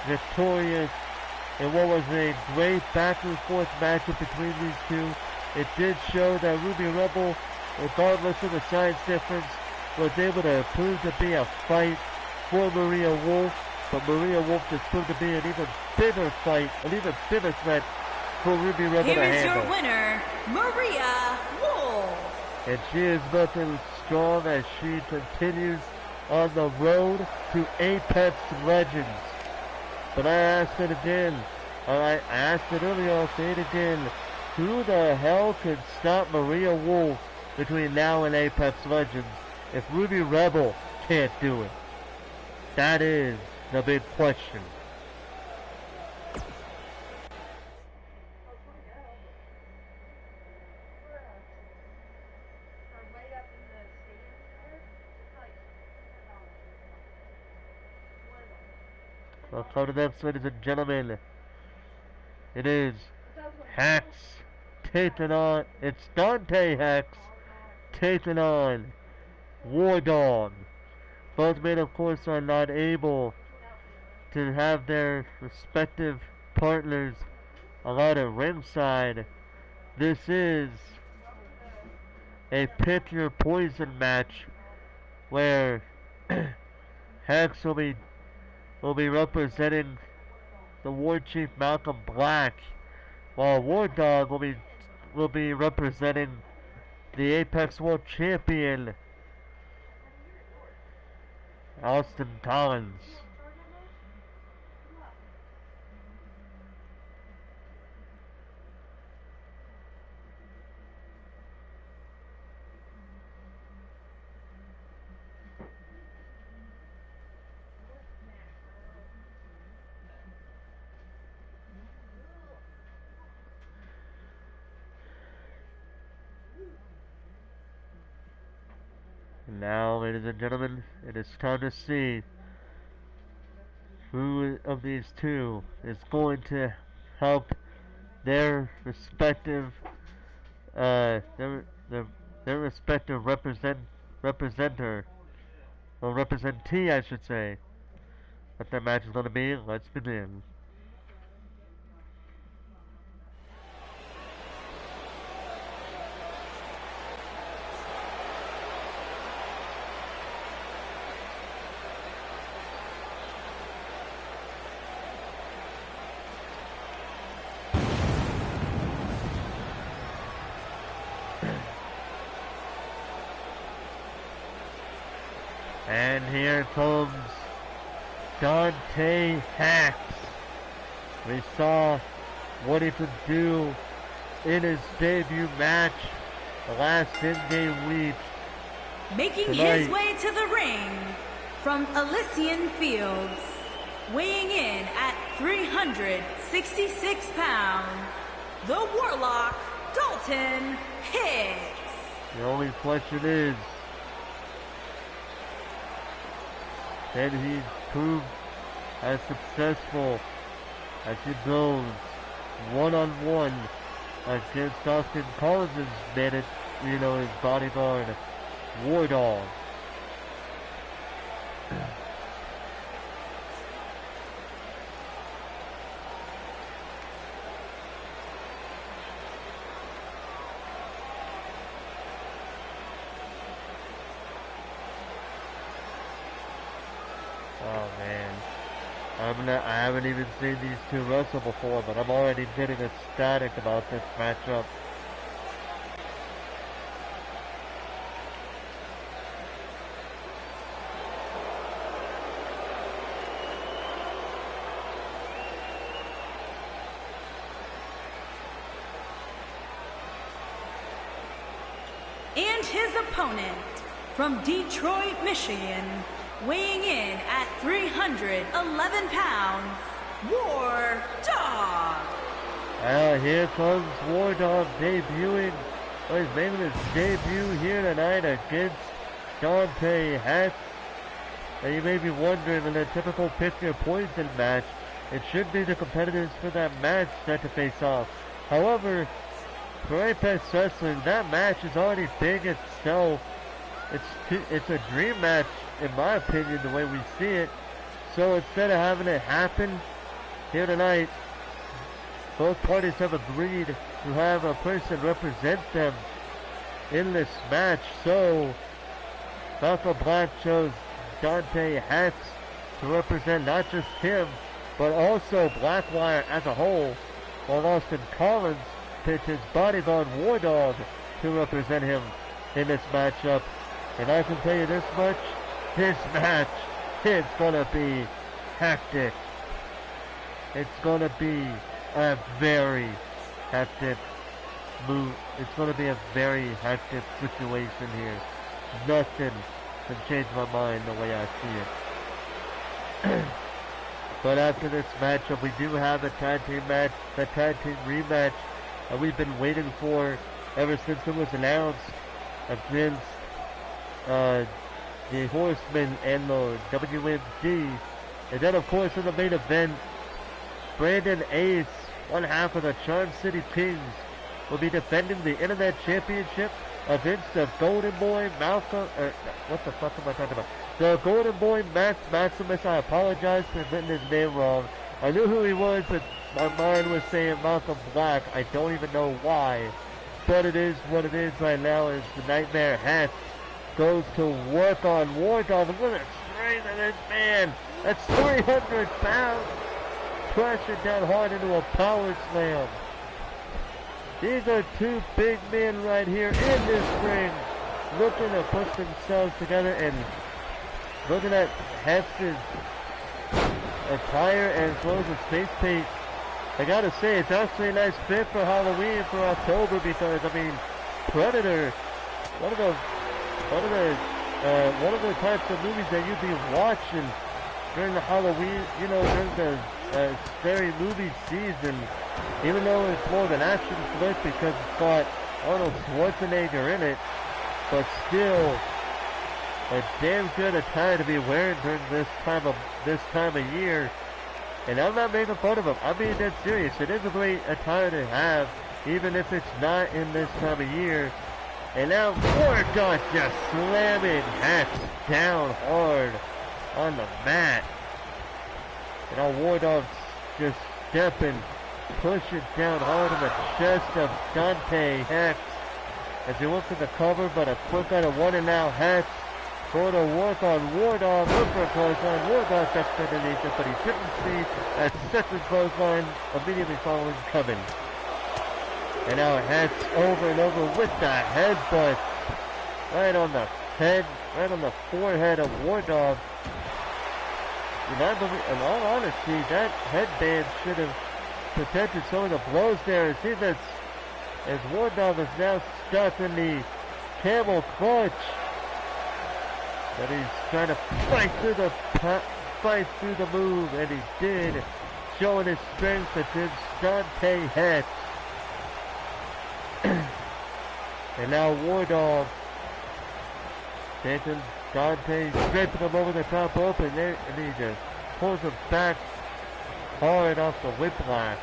victorious in what was a great back and forth matchup between these two. It did show that Ruby Rebel, regardless of the size difference, was able to prove to be a fight for Maria Wolf, but Maria Wolf just proved to be an even bigger fight, an even bigger threat for Ruby Rebel to handle. Here is your winner, Maria Wolf. And she is looking strong as she continues on the road to Apex Legends. But I asked it again, I asked it earlier, I'll say it again, who the hell can stop Maria Wolf between now and Apex Legends if Ruby Rebel can't do it? That is the big question. Welcome to the episode, ladies and gentlemen. It is Hex taking on, it's Dante Hex taking on War Dog. Both men, of course, are not able to have their respective partners allowed at ringside. This is a pick your poison match where Hex will be representing the War Chief Malcolm Black, while War Dog will be representing the Apex World Champion Austin Collins. Now, ladies and gentlemen, it is time to see who of these two is going to help their respective their respective representer or representee, I should say. What that match is going to be. Let's begin. And here comes Dante Hex. We saw what he could do in his debut match last in-game week. Making his way to the ring from Elysian Fields, weighing in at 366 pounds, the Warlock, Dalton Hicks. The only question is, can he prove as successful as he goes one-on-one against Austin Collins' his bodyguard, War Dog. Oh man, I haven't even seen these two wrestle before, but I'm already getting ecstatic about this matchup. And his opponent from Detroit, Michigan, weighing in at 311 pounds, War Dog. Here comes War Dog debuting, or he's making his debut here tonight against Dante Hex. And you may be wondering, in a typical pick your poison match, it should be the competitors for that match that to face off. However, for Apex Wrestling, that match is already big itself. It's a dream match, in my opinion, the way we see it. So instead of having it happen here tonight, both parties have agreed to have a person represent them in this match. So Malcolm Black chose Dante Hatz to represent not just him, but also Blackwire as a whole, while Austin Collins picked his bodyguard War Dog to represent him in this matchup. And I can tell you this much, this match is gonna be hectic. It's gonna be a very hectic move. It's gonna be a very hectic situation here. Nothing can change my mind the way I see it. But after this matchup, we do have a tag team match, the tag team rematch that we've been waiting for ever since it was announced against the Horsemen and the WMD. And then, of course, in the main event, Brandon Ace, one half of the Charm City Kings, will be defending the Internet Championship against the Golden Boy Malcolm. What the fuck am I talking about? The Golden Boy Max Maximus. I apologize for getting his name wrong. I knew who he was, but my mind was saying Malcolm Black. I don't even know why. But it is what it is right now. Is the Nightmare Hatch goes to work on War Dog. Look at the strength of this man. That's 300 pounds. Crashing down hard into a power slam. These are two big men right here in this ring, looking to put themselves together, and looking at Hatz's attire as well as his face paint. I gotta say, it's actually a nice fit for Halloween, for October, because I mean, Predator, one of the types of movies that you'd be watching during the Halloween, you know, during the scary movie season, even though it's more of an action flick because it's got Arnold Schwarzenegger in it, but still a damn good attire to be wearing during this time of year. And I'm not making fun of him. I'm being dead serious. It is a great attire to have, even if it's not in this time of year. And now War Dog just slamming Hatch down hard on the mat. And now War Dog's just stepping, pushing down hard on the chest of Dante Hatch as he looks at the cover, but a quick out of one and now Hatch going to work on War Dog. Look for a clothesline. War Dog steps underneath it, but he didn't see that second clothesline immediately following coming. And now Hatch over and over with the headbutt right on the head, right on the forehead of War Dog. And I believe, in all honesty, that headband should have protected some of the blows there. See this, as War Dog is now stuck in the camel clutch. But he's trying to fight through the move, and he did, showing his strength against Dante Hatch. And now War Dog taking Dante, scraping him over the top rope, and he just pulls him back hard off the whiplash.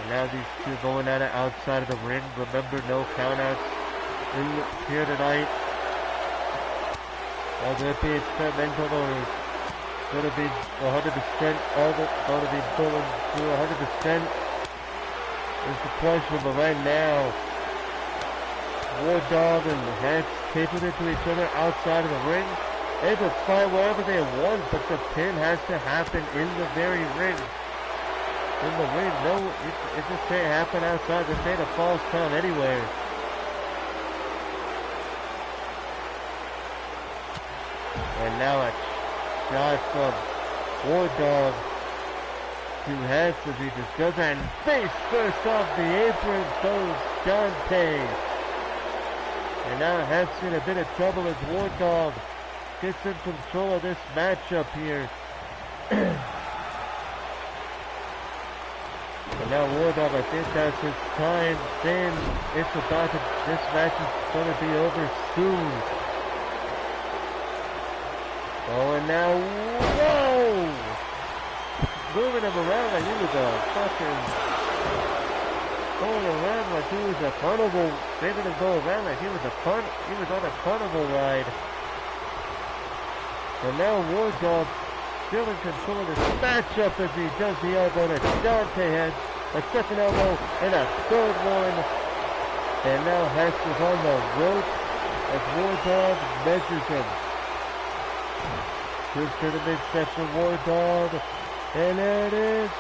And now these two going at it outside of the ring. Remember, no countouts here tonight. Whether it be experimental or going to be 100%, all going to be going through 100%. Is the question, but right now, War Dog and Hatch taping it to each other outside of the ring. They can fight wherever they want, but the pin has to happen in the very ring. In the ring, no, it just can't happen outside. This ain't a false count anywhere. And now a shot from War Dog to Hatch as he just goes and face first off the apron goes Dante. And now Hatch in a bit of trouble as War Dog gets in control of this matchup here. And now War Dog, I think that's his time. Then this match is going to be over soon. Oh, and now, whoa! Moving him around like he was a fucking, going around like he was a carnival, making him go around like he was on a carnival ride. And now Wardog still in control of this matchup as he does the elbow that Dante has, a second elbow, and a third one. And now Hess is on the rope as Wardog measures him. Goes to the midsection, Wardog. And there it is.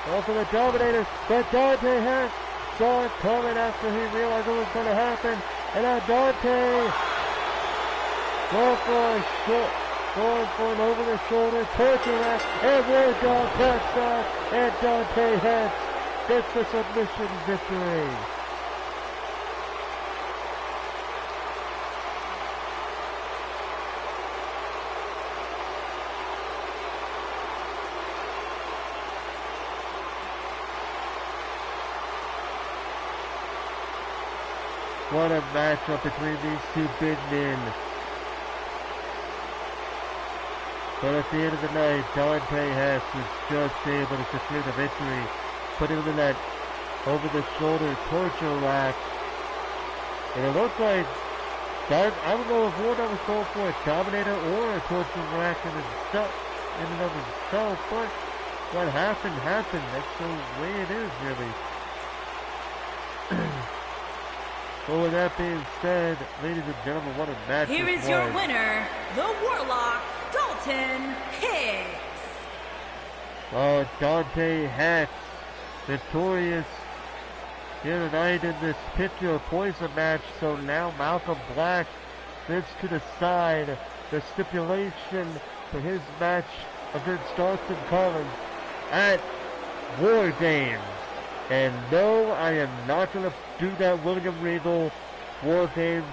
Also the Dominator. But Dante Hess saw it coming after he realized what was going to happen. And now Dante going for an over-the-shoulder torture rack. And Wardog taps out. And Dante Hess gets the submission victory. What a matchup between these two big men. But at the end of the night, Dante Hess was just able to secure the victory, putting him in that over-the-shoulder torture rack. And it looked like, I don't know if Wardog was going for a Dominator or a torture rack in and of himself, but what happened. That's the way it is, really. Well, with that being said, ladies and gentlemen, what a match. Here is your winner, the Warlock, Dalton Hicks. Oh, Dante Hicks, victorious here tonight in this Pick Your Poison match. So now Malcolm Black gets to decide the stipulation for his match against Dawson Collins at War Games. And no, I am not going to do that William Regal War Games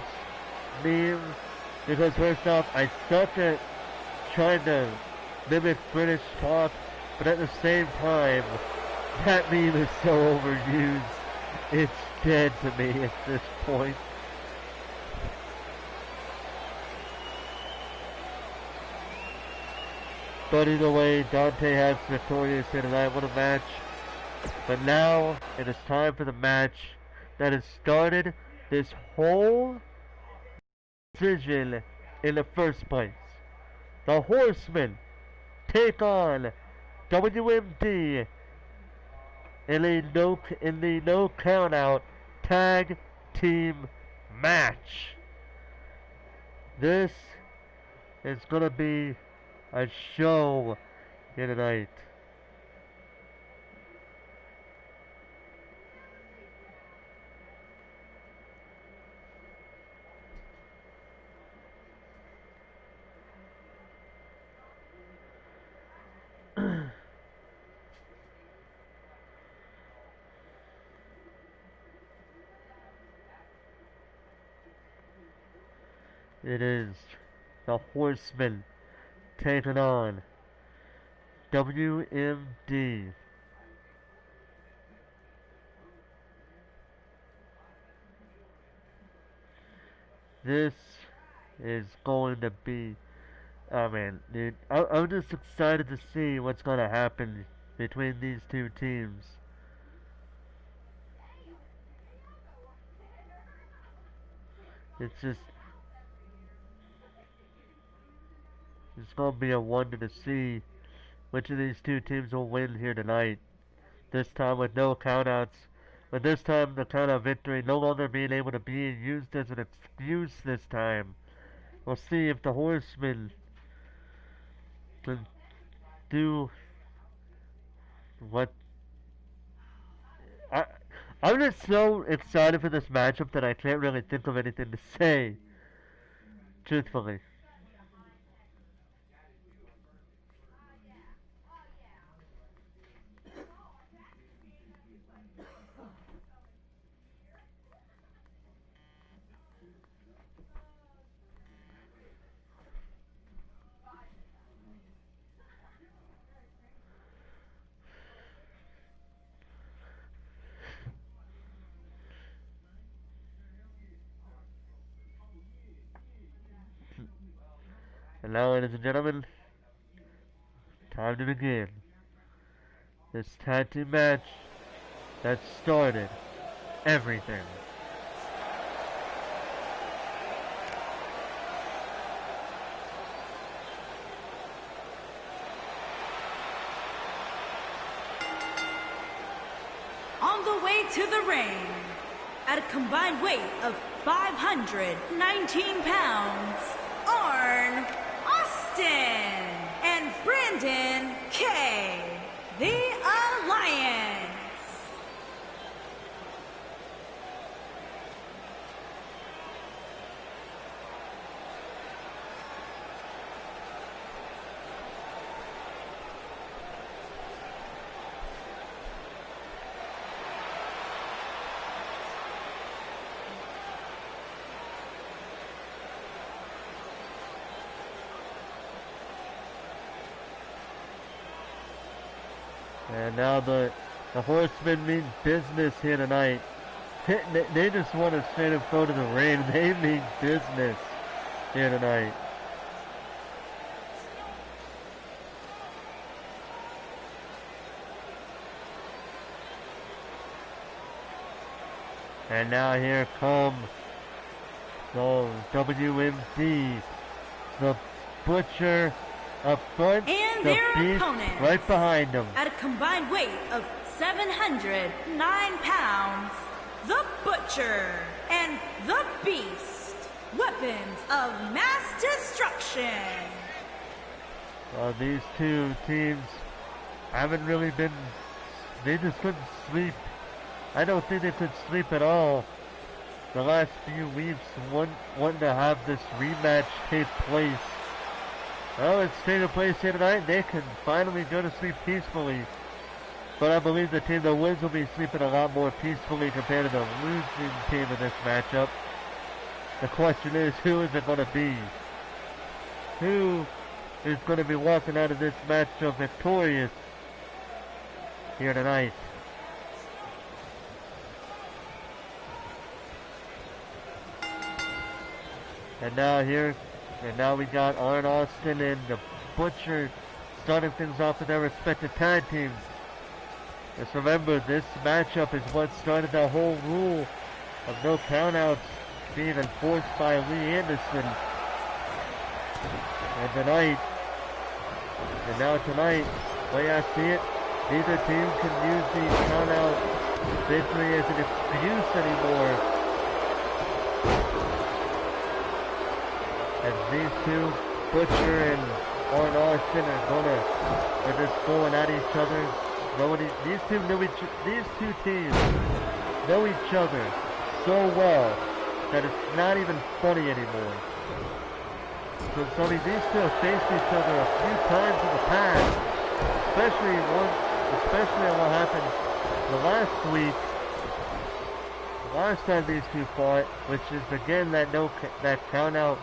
meme, because first off, I suck at trying to mimic British talk, but at the same time, that meme is so overused, it's dead to me at this point. But either way, Dante has victorious here tonight. What a match. But now, it is time for the match that has started this whole decision in the first place. The Horsemen take on WMD in the no count out tag team match. This is gonna be a show here tonight. It is the Horsemen taking on WMD. This is going to be, oh man, dude, I'm just excited to see what's going to happen between these two teams. It's going to be a wonder to see which of these two teams will win here tonight. This time with no countouts. But this time the countout victory no longer being able to be used as an excuse this time. We'll see if the Horsemen can do what... I'm just so excited for this matchup that I can't really think of anything to say. Truthfully. And now, ladies and gentlemen, time to begin this tag team match that started everything. On the way to the ring, at a combined weight of 519 pounds, Arn Austin and Brandon K. The Alliance. And now the Horsemen mean business here tonight. They just want to stand in front of the ring. They mean business here tonight. And now here come the WMD, the Butcher up front, And the their Beast opponents, right behind them. at a combined weight of 709 pounds, the Butcher and the Beast, weapons of mass destruction. These two teams haven't really been, they just couldn't sleep. I don't think they could sleep at all the last few weeks wanting to have this rematch take place. Well, it's taking place here tonight. They can finally go to sleep peacefully. But I believe the team that wins will be sleeping a lot more peacefully compared to the losing team in this matchup. The question is, who is it going to be? Who is going to be walking out of this matchup victorious here tonight? And now we got Arn Austin and the Butcher starting things off with their respective tag teams. Just remember, this matchup is what started the whole rule of no countouts being enforced by Lee Anderson. And tonight, the way I see it, neither team can use the countout victory as an excuse anymore. As these two, Butcher and Arn Austin, are just going at each other. These two teams know each other so well that it's not even funny anymore. So these two have faced each other a few times in the past, especially what happened the last week. The last time these two fought, which is again that count out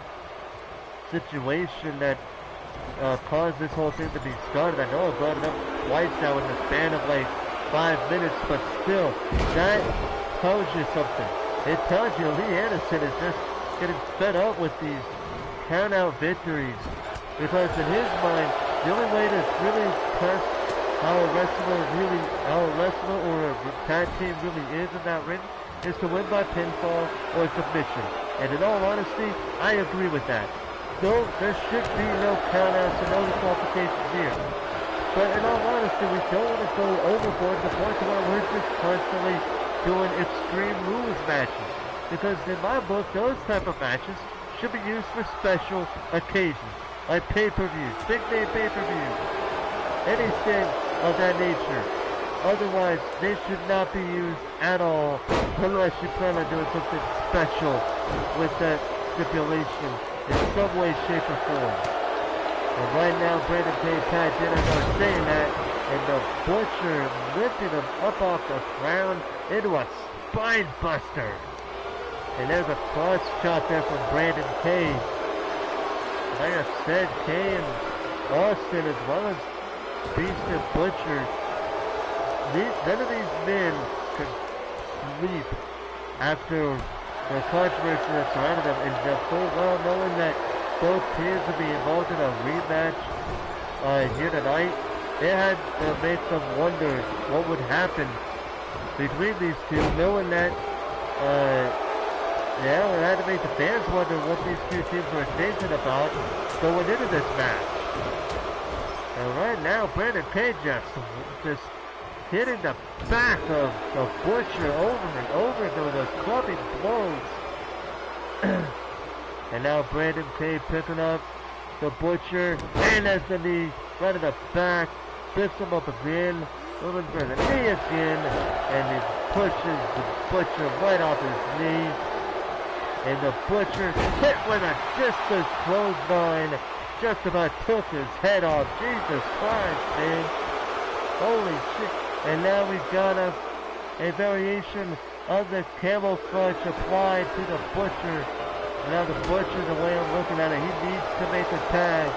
situation that caused this whole thing to be started. I know I brought it up twice now in the span of like 5 minutes, but still, that tells you something. It tells you Lee Anderson is just getting fed up with these count-out victories, because in his mind, the only way to really test how a wrestler or a tag team really is in that ring is to win by pinfall or submission. And in all honesty, I agree with that. No, there should be no countouts and no disqualifications here. But in all honesty, we don't want to go overboard to the point where we're just constantly doing Extreme Rules matches. Because in my book, those type of matches should be used for special occasions, like pay-per-views, big name pay-per-views, anything of that nature. Otherwise, they should not be used at all unless you plan on doing something special with that stipulation in some way, shape, or form. And right now, Brandon K. Pat Dinner are saying that, and the Butcher lifted him up off the ground into a spine buster. And there's a cross chop there from Brandon K. Like I said, K and Austin, as well as Beast and Butcher, none of these men could sleep after the controversy that surrounded them, and they're full well knowing that both teams to be involved in a rematch here tonight, it had to make them wonder what would happen between these two, knowing that, it had to make the fans wonder what these two teams were thinking about going into this match. And right now, Brandon Cage just hitting the back of the Butcher over and over with those clubbing blows. And now Brandon Cage picking up the Butcher, and that's the knee right in the back, picks him up again, moving for the knee again, and he pushes the Butcher right off his knee. And the Butcher hit with a discus clothesline, just about took his head off. Jesus Christ, man. Holy shit. And now we've got a variation of the camel clutch applied to the Butcher. And now the Butcher, the way I'm looking at it, he needs to make a tag.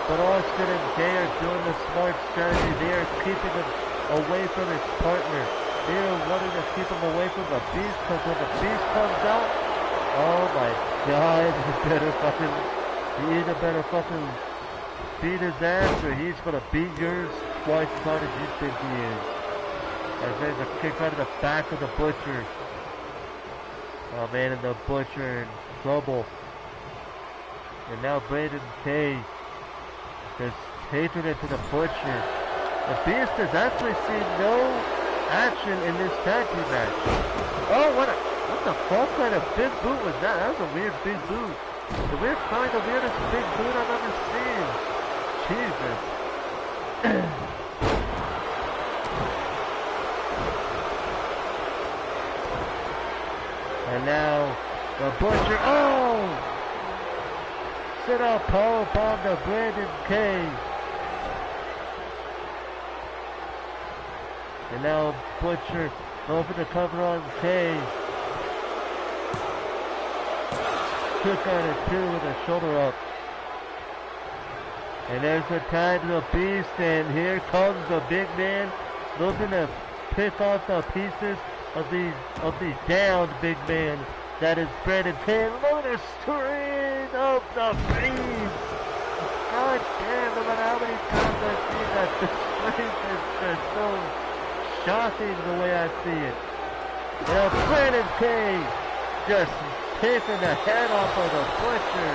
But Austin and Jay are doing the smart strategy. They are keeping him away from his partner. They are wanting to keep him away from the Beast, because when the Beast comes out, oh my God, you either better fucking beat his ass, or he's gonna beat yours twice as hard as you think he is. As there's a kick out of the back of the Butcher. Oh man, and the Butcher in trouble. And now Brandon Cage just taking it to the Butcher. The Beast has actually seen no action in this tag team match. Oh, what the fuck kind of big boot was that? That was a weird big boot. Probably the weirdest big boot I've ever seen. Jesus. And now the Butcher, sit up, powerbomb to Brandon Cage. And now Butcher going for the cover on Cage. Kick out of two with a shoulder up. And there's the tag to the Beast, and here comes the big man looking to pick off the pieces of the downed big man. That is Brandon Cage. Look at the string of the Beast. God damn, no matter how many times I see that, the string is just so shocking the way I see it. Now Brandon Cage just taking the head off of the Butcher.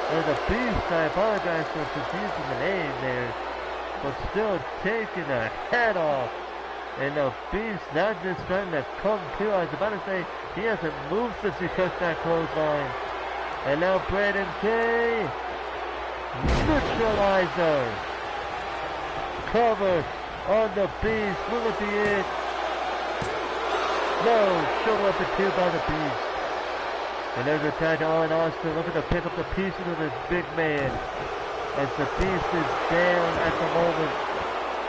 Or the Beast, I apologize for confusing the name there. But still taking the head off. And the Beast now just starting to come to. I was about to say, he hasn't moved since he took that clothesline. And now Brandon Cage. Neutralizer. Cover on the Beast. Will it be it? No. Shoulder up the two by the Beast. And there's a tag to Owen Austin looking to pick up the pieces of this big man. As the Beast is down at the moment.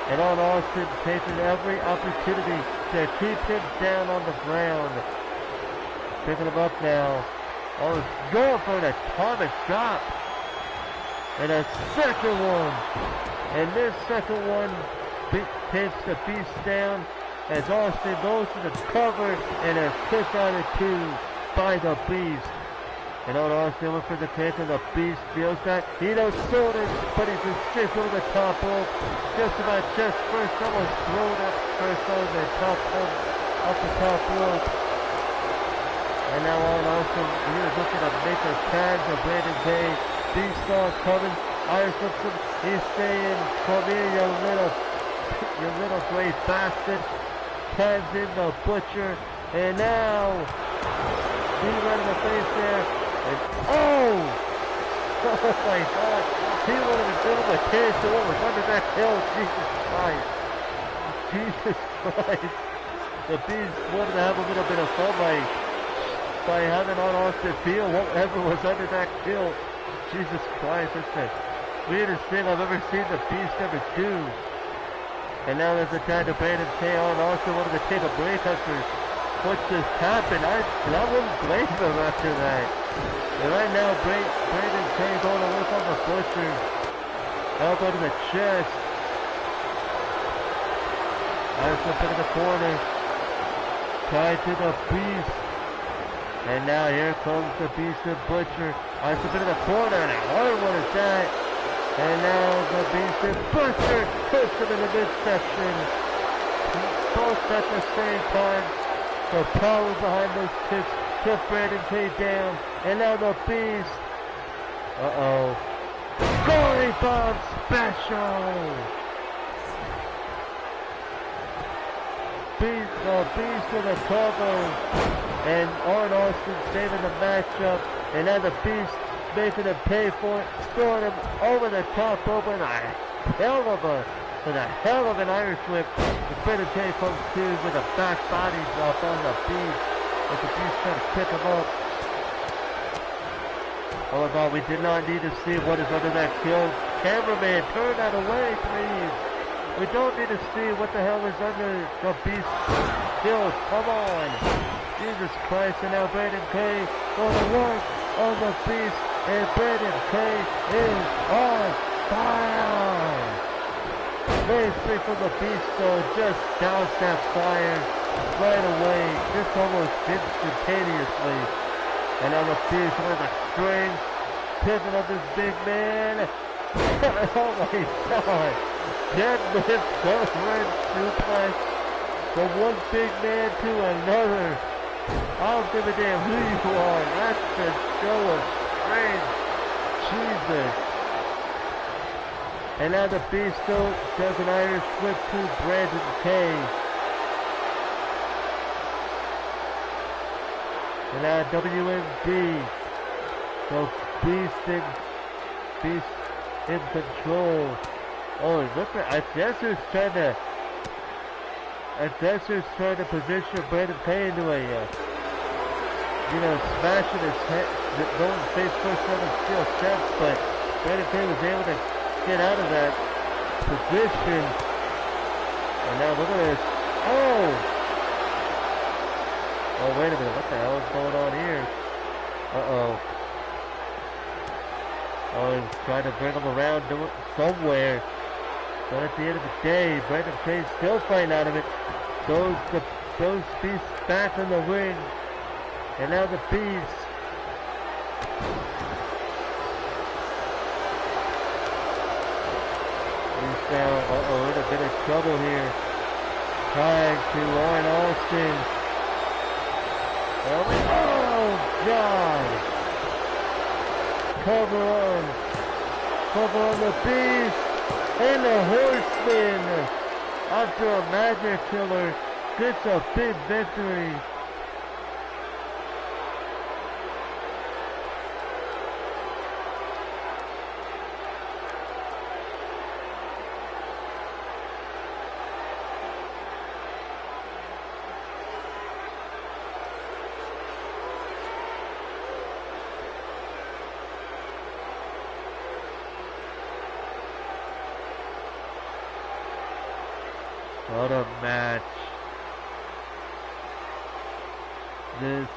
And Owen Austin taking every opportunity to keep him down on the ground. Picking him up now. Oh, going for an atomic drop. And a second one. And this second one takes the Beast down as Austin goes to the cover and a kick out of two by the Beast. And Owen Austin looking for the kick, and the Beast feels that. He knows shoulders, but he's just straight over the top rope. Just about chest first, almost thrown up first over the top rope, up the top rope. And now Owen Austin, he is looking to make a tag to Brandon Cage. Beast Star coming, Iron flips him. He's saying, "Come here, you little gray bastard." Tags in the Butcher, and now he right in the face there. And oh my God! He wanted to build a cage to what was under that hill. Jesus Christ! Jesus Christ! The Beast wanted to have a little bit of fun by having on Austin feel whatever was under that hill. Jesus Christ! That's the weirdest thing I've ever seen the Beast ever do. And now there's a tag to Brandon Cage. And also wanted to take a break after what just happened. I wouldn't blame him after that. And right now, Brandon Cage going to work on the Butcher. Elbow to the chest. Iverson put in the corner. Tied to the Beast. And now here comes the Beast and Butcher. Ice up into the corner, and a hard one at that. And now the Beast and Butcher puts him in the midsection. Both at the same time. The power behind those kicks took Brandon Cage down. And now the Beast. Gory Bomb Special! Beast with a cover. And Arn Austin saving the matchup. And now the Beast making him pay for it. Throwing him over the top rope with a hell of an Irish whip. The Brandon Cage comes to with a back body drop on the Beast. As the Beast trying to pick him up. All in all, we did not need to see what is under that kill. Cameraman, turn that away, please. We don't need to see what the hell is under the Beast's kill. Come on. Jesus Christ, and now Brandon Cage going to work on the Beast, and Brandon Cage is on fire. Very free from the Beast, though, just doused that fire right away, just almost instantaneously. And now the Beast with the string, pivot of this big man. Oh my God. Deadlift, government suplex from one big man to another. I don't give a damn who you are. That's the show of strength. Jesus. And now the Beast still does an Irish whip to Brandon Cage. And now WMD. So Beast in control. Oh, look at Dessert's trying to position Brandon Cage into a smashing his head, going face first on the steel steps, but Brandon Cage was able to get out of that position. And now look at this. Oh, wait a minute, what the hell is going on here? Oh, he's trying to bring him around somewhere. But at the end of the day, Brandon Cage still fighting out of it. Those Beasts back in the ring. And now the Beast. He's now, in a bit of trouble here. Trying to Arn Austin. Oh, God. Cover on the Beast. And the Horseman, after a Magic Killer, gets a big victory. What a match. This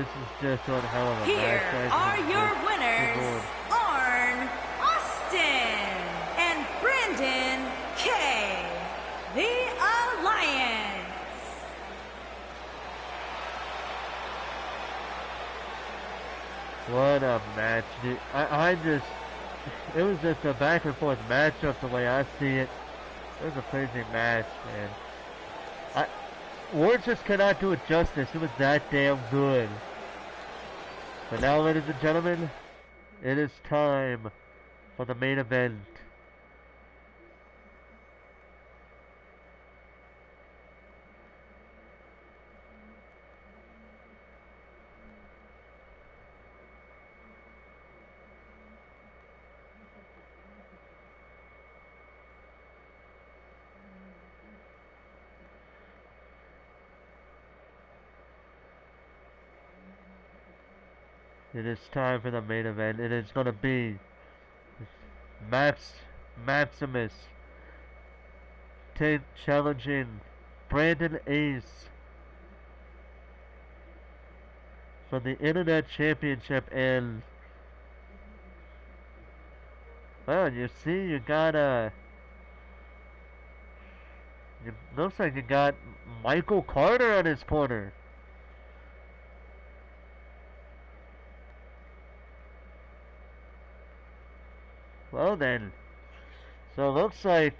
is just one hell of a match. Here are your winners, Arn Austin and Brandon Cage, the Alliance. What a match, dude. It was just a back and forth matchup the way I see it. It was a crazy match, man. Words just cannot do it justice. It was that damn good. But now, ladies and gentlemen, it is time for the main event. It is time for the main event. It is going to be Maximus challenging Brandon Ace for the Internet Championship and Well, you see, you got it looks like you got Michael Carter on his corner. Well then, so it looks like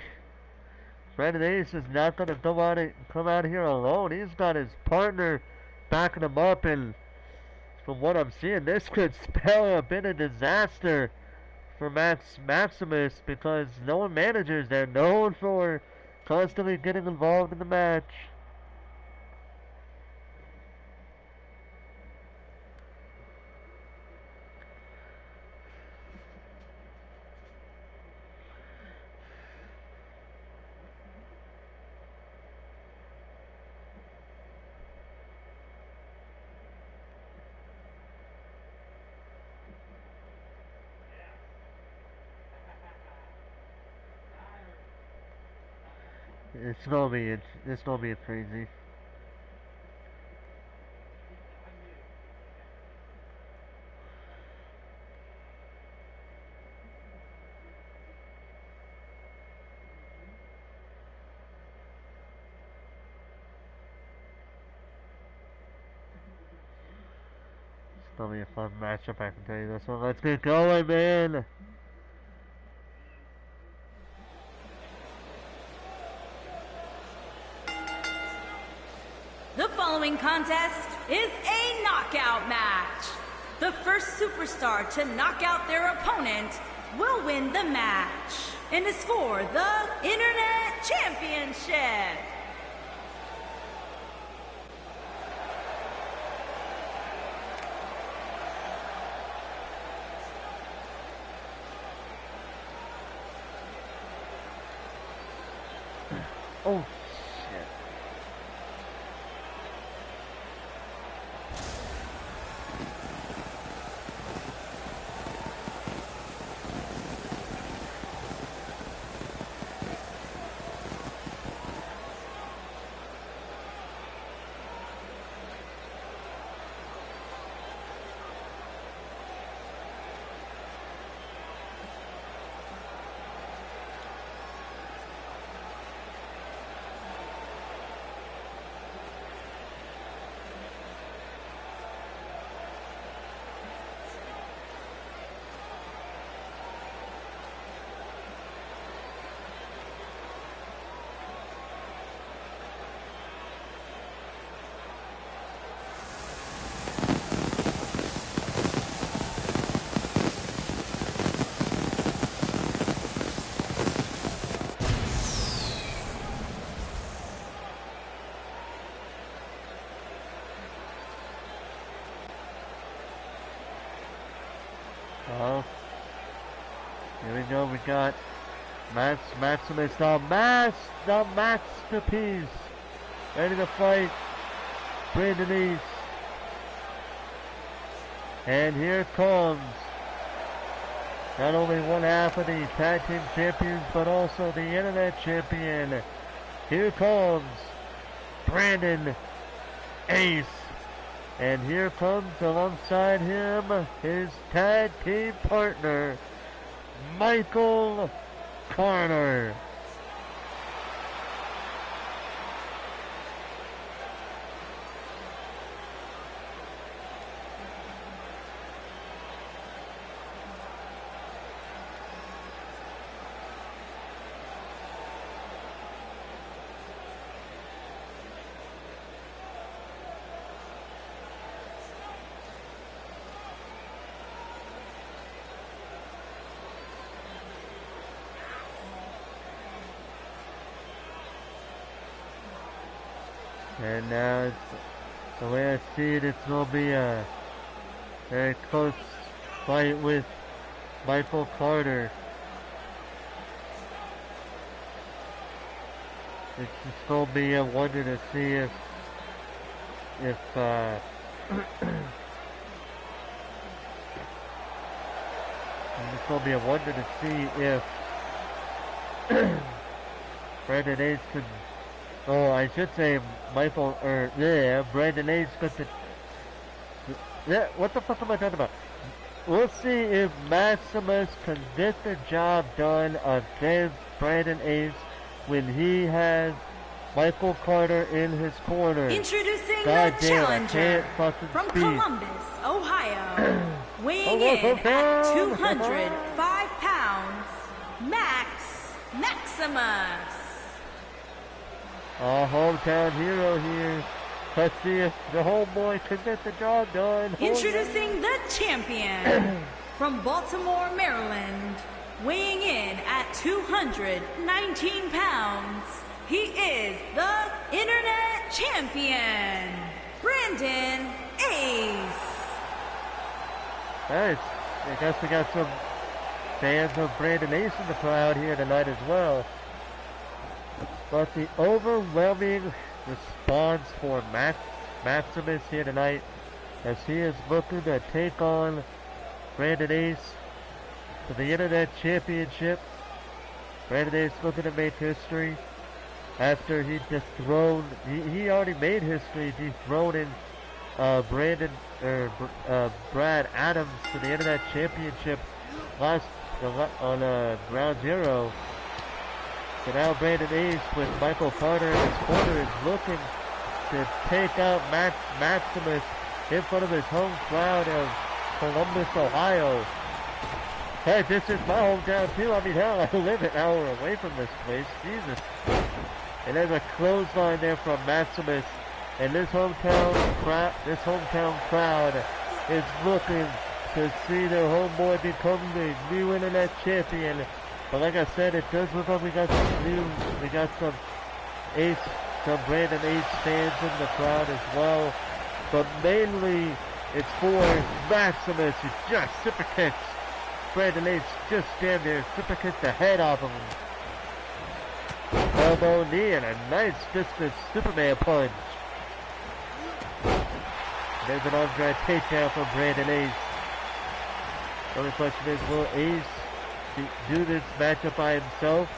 Brandon Ace is not going to come out here alone. He's got his partner backing him up, and from what I'm seeing, this could spell a bit of disaster for Maximus because no one managers. They're known for constantly getting involved in the match. It's gonna be crazy. It's gonna be a fun matchup, I can tell you this one. Let's get going, man. The following contest is a knockout match. The first superstar to knock out their opponent will win the match and is for the Internet Championship. Oh, shit. Well, here we go. We got Maximus, the masterpiece, ready to fight Brandon Ace. And here comes not only one half of the tag team champions, but also the internet champion. Here comes Brandon Ace. And here comes alongside him his tag team partner, Michael Carter. And now, the way I see it, it's going to be a very close fight with Michael Carter. It's just going to be a wonder to see if it's going to be a wonder to see if Brandon Ace can. Oh, I should say Brandon Ace got the. Yeah, what the fuck am I talking about? we'll see if Maximus can get the job done against Brandon Ace when he has Michael Carter in his corner. Introducing God the damn, challenger speak. from Columbus, Ohio, weighing in at 205 pounds, Maximus. Our hometown hero here. Let's see if the homeboy can get the job done. Introducing the champion from Baltimore, Maryland, weighing in at 219 pounds. He is the Internet Champion, Brandon Ace. Nice. I guess we got some fans of Brandon Ace in the crowd here tonight as well. But the overwhelming response for Maximus here tonight as he is looking to take on Brandon Ace for the Internet Championship. Brandon Ace looking to make history after he dethroned, he already made history dethroning Brad Adams for the Internet Championship on Ground Zero. So now Brandon Ace with Michael Carter in his corner is looking to take out Maximus in front of his home crowd of Columbus, Ohio. Hey, this is my hometown too. I mean, hell, I live an hour away from this place. Jesus. And there's a clothesline there from Maximus. And this hometown crowd is looking to see their homeboy become the new Internet Champion. But like I said, it does look like we got some Brandon Ace fans in the crowd as well. But mainly, it's for Maximus who just super kicks Brandon Ace, just stand there, super kick the head off of him. Elbow, knee, and a nice discus Superman punch. There's an arm-drag takedown from Brandon Ace. The only question is, will Ace do this matchup by himself,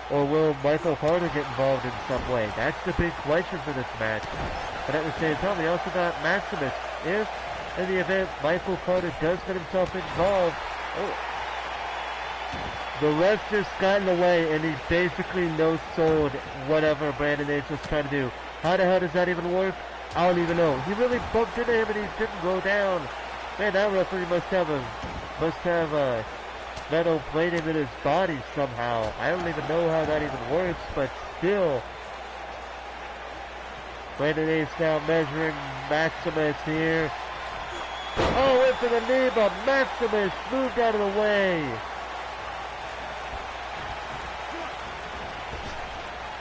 or will Michael Carter get involved in some way? That's the big question for this match. But at the same time, we also got Maximus. If, in the event, Michael Carter does get himself involved, the ref just got in the way, and he basically no-sold whatever Brandon Ace was trying to do. How the hell does that even work? I don't even know. He really bumped into him, and he didn't go down. Man, that referee must have a metal plating in his body somehow. I don't even know how that even works, but still. Brandon Ace now measuring Maximus here. Oh, went for the knee, but Maximus moved out of the way.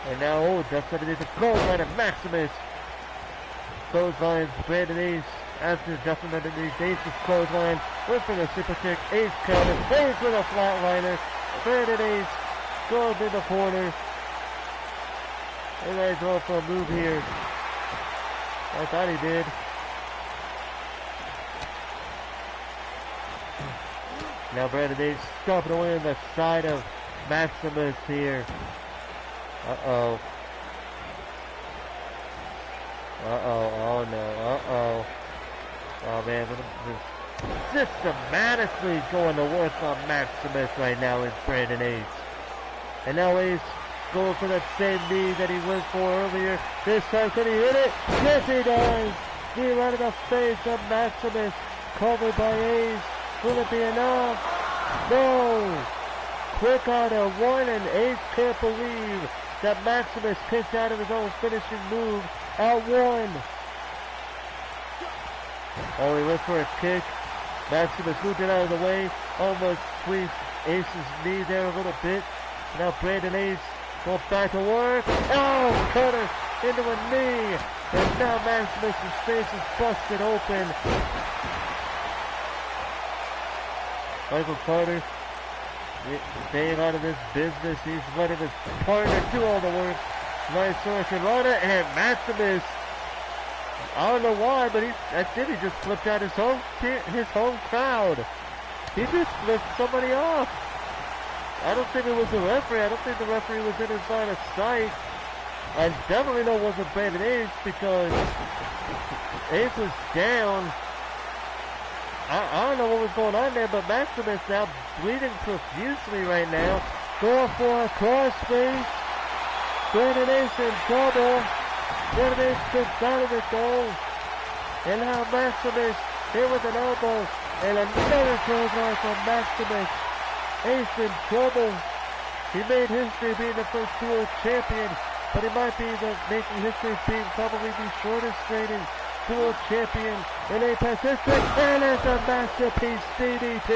And now, just underneath the clothesline of Maximus. Clotheslines Brandon Ace after adjustment underneath Ace's clothesline. Went for the super kick. Ace counter. Ace with a flatliner. Brandon Ace goes in the corner. And he's going for a move here. I thought he did. Now Brandon Ace stomping away on the side of Maximus here. Uh-oh. Oh no, Oh man, systematically going to work on Maximus right now is Brandon Ace. And now Ace going for that same knee that he went for earlier. This time, can he hit it? Yes, he does! Knee right in the face of Maximus, covered by Ace. Will it be enough? No! Quick out of one, and Ace can't believe that Maximus kicked out of his own finishing move. Out one. Oh, he went for a kick. Maximus moved it out of the way. Almost squeezed Ace's knee there a little bit. Now Brandon Ace going back to work. Oh, cutter into a knee. And now Maximus' face is busted open. Michael Carter staying out of this business. He's letting his partner do all the work. Nice Hurricane Rana, and Maximus, I don't know why, but that's it. He just flipped out his home crowd. He just flipped somebody off. I don't think it was the referee. I don't think the referee was in his line of sight. I definitely know it wasn't Brandon Ace because Ace was down. I don't know what was going on there, but Maximus now bleeding profusely right now. Going for a crossface. Brandon Ace in trouble. Brandon Ace gets out of it though. And now Maximus here with an elbow. And another clothesline from Maximus. Ace in trouble. He made history being the first dual champion, but he might be making history being probably the shortest reigning dual champion in Apex history. And it's a masterpiece DDT.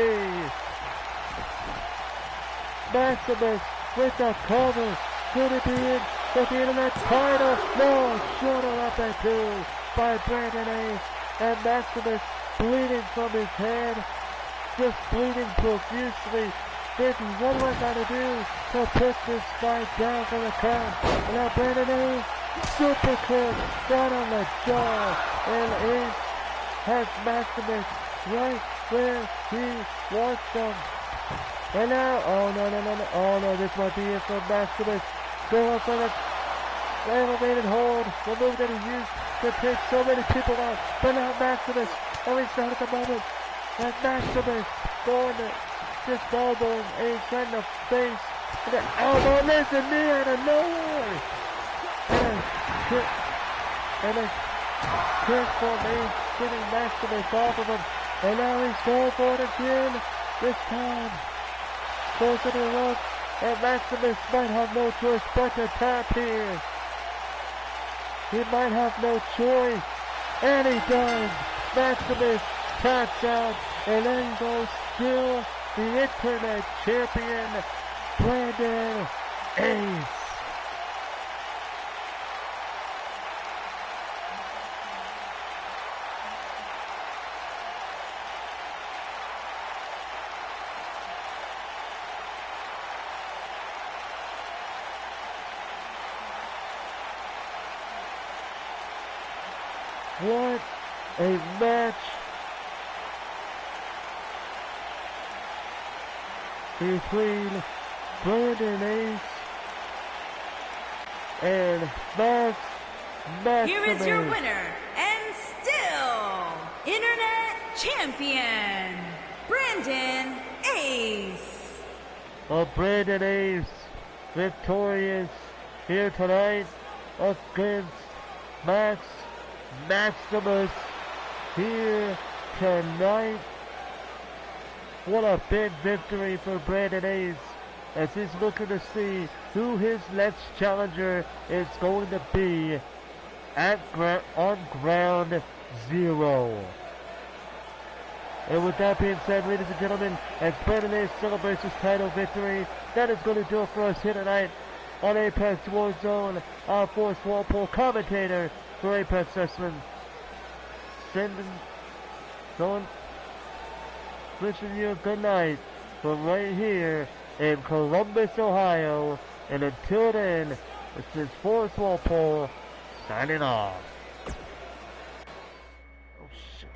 Maximus with the cover. Could it be in at the internet title? No, short up at 2 by Brandon Ace. And Maximus bleeding from his head, just bleeding profusely. Thinking, what am I going to do to put this guy down for the count? And now Brandon Ace, super kick, right on the jaw. And Ace has Maximus right where he wants him. And now, oh no, this might be it for Maximus. Going for the elevated hold, the move that he used to take so many people out. But now Maximus, at least not at the moment. And Maximus going to just elbowing Ace right in the face. And the elbow, and there's a knee out of nowhere. And a kick from Ace, getting Maximus off of him. And now he's going for it again. This time, goes to the rope. And Maximus might have no choice but to tap here. He might have no choice. And he does. Maximus taps out. And then goes still the Internet Champion, Brandon Ace. What a match between Brandon Ace and Maximus. Here is your winner and still Internet Champion, Brandon Ace. Well, Brandon Ace victorious here tonight against Maximus here tonight. What a big victory for Brandon Ace as he's looking to see who his next challenger is going to be on Ground Zero. And with that being said, ladies and gentlemen, as Brandon Ace celebrates his title victory, that is going to do it for us here tonight on Apex Warzone. Our Forrest Walpole, commentator for Apex Wrestling, wishing you a good night from right here in Columbus, Ohio. And until then, this is Forrest Walpole signing off.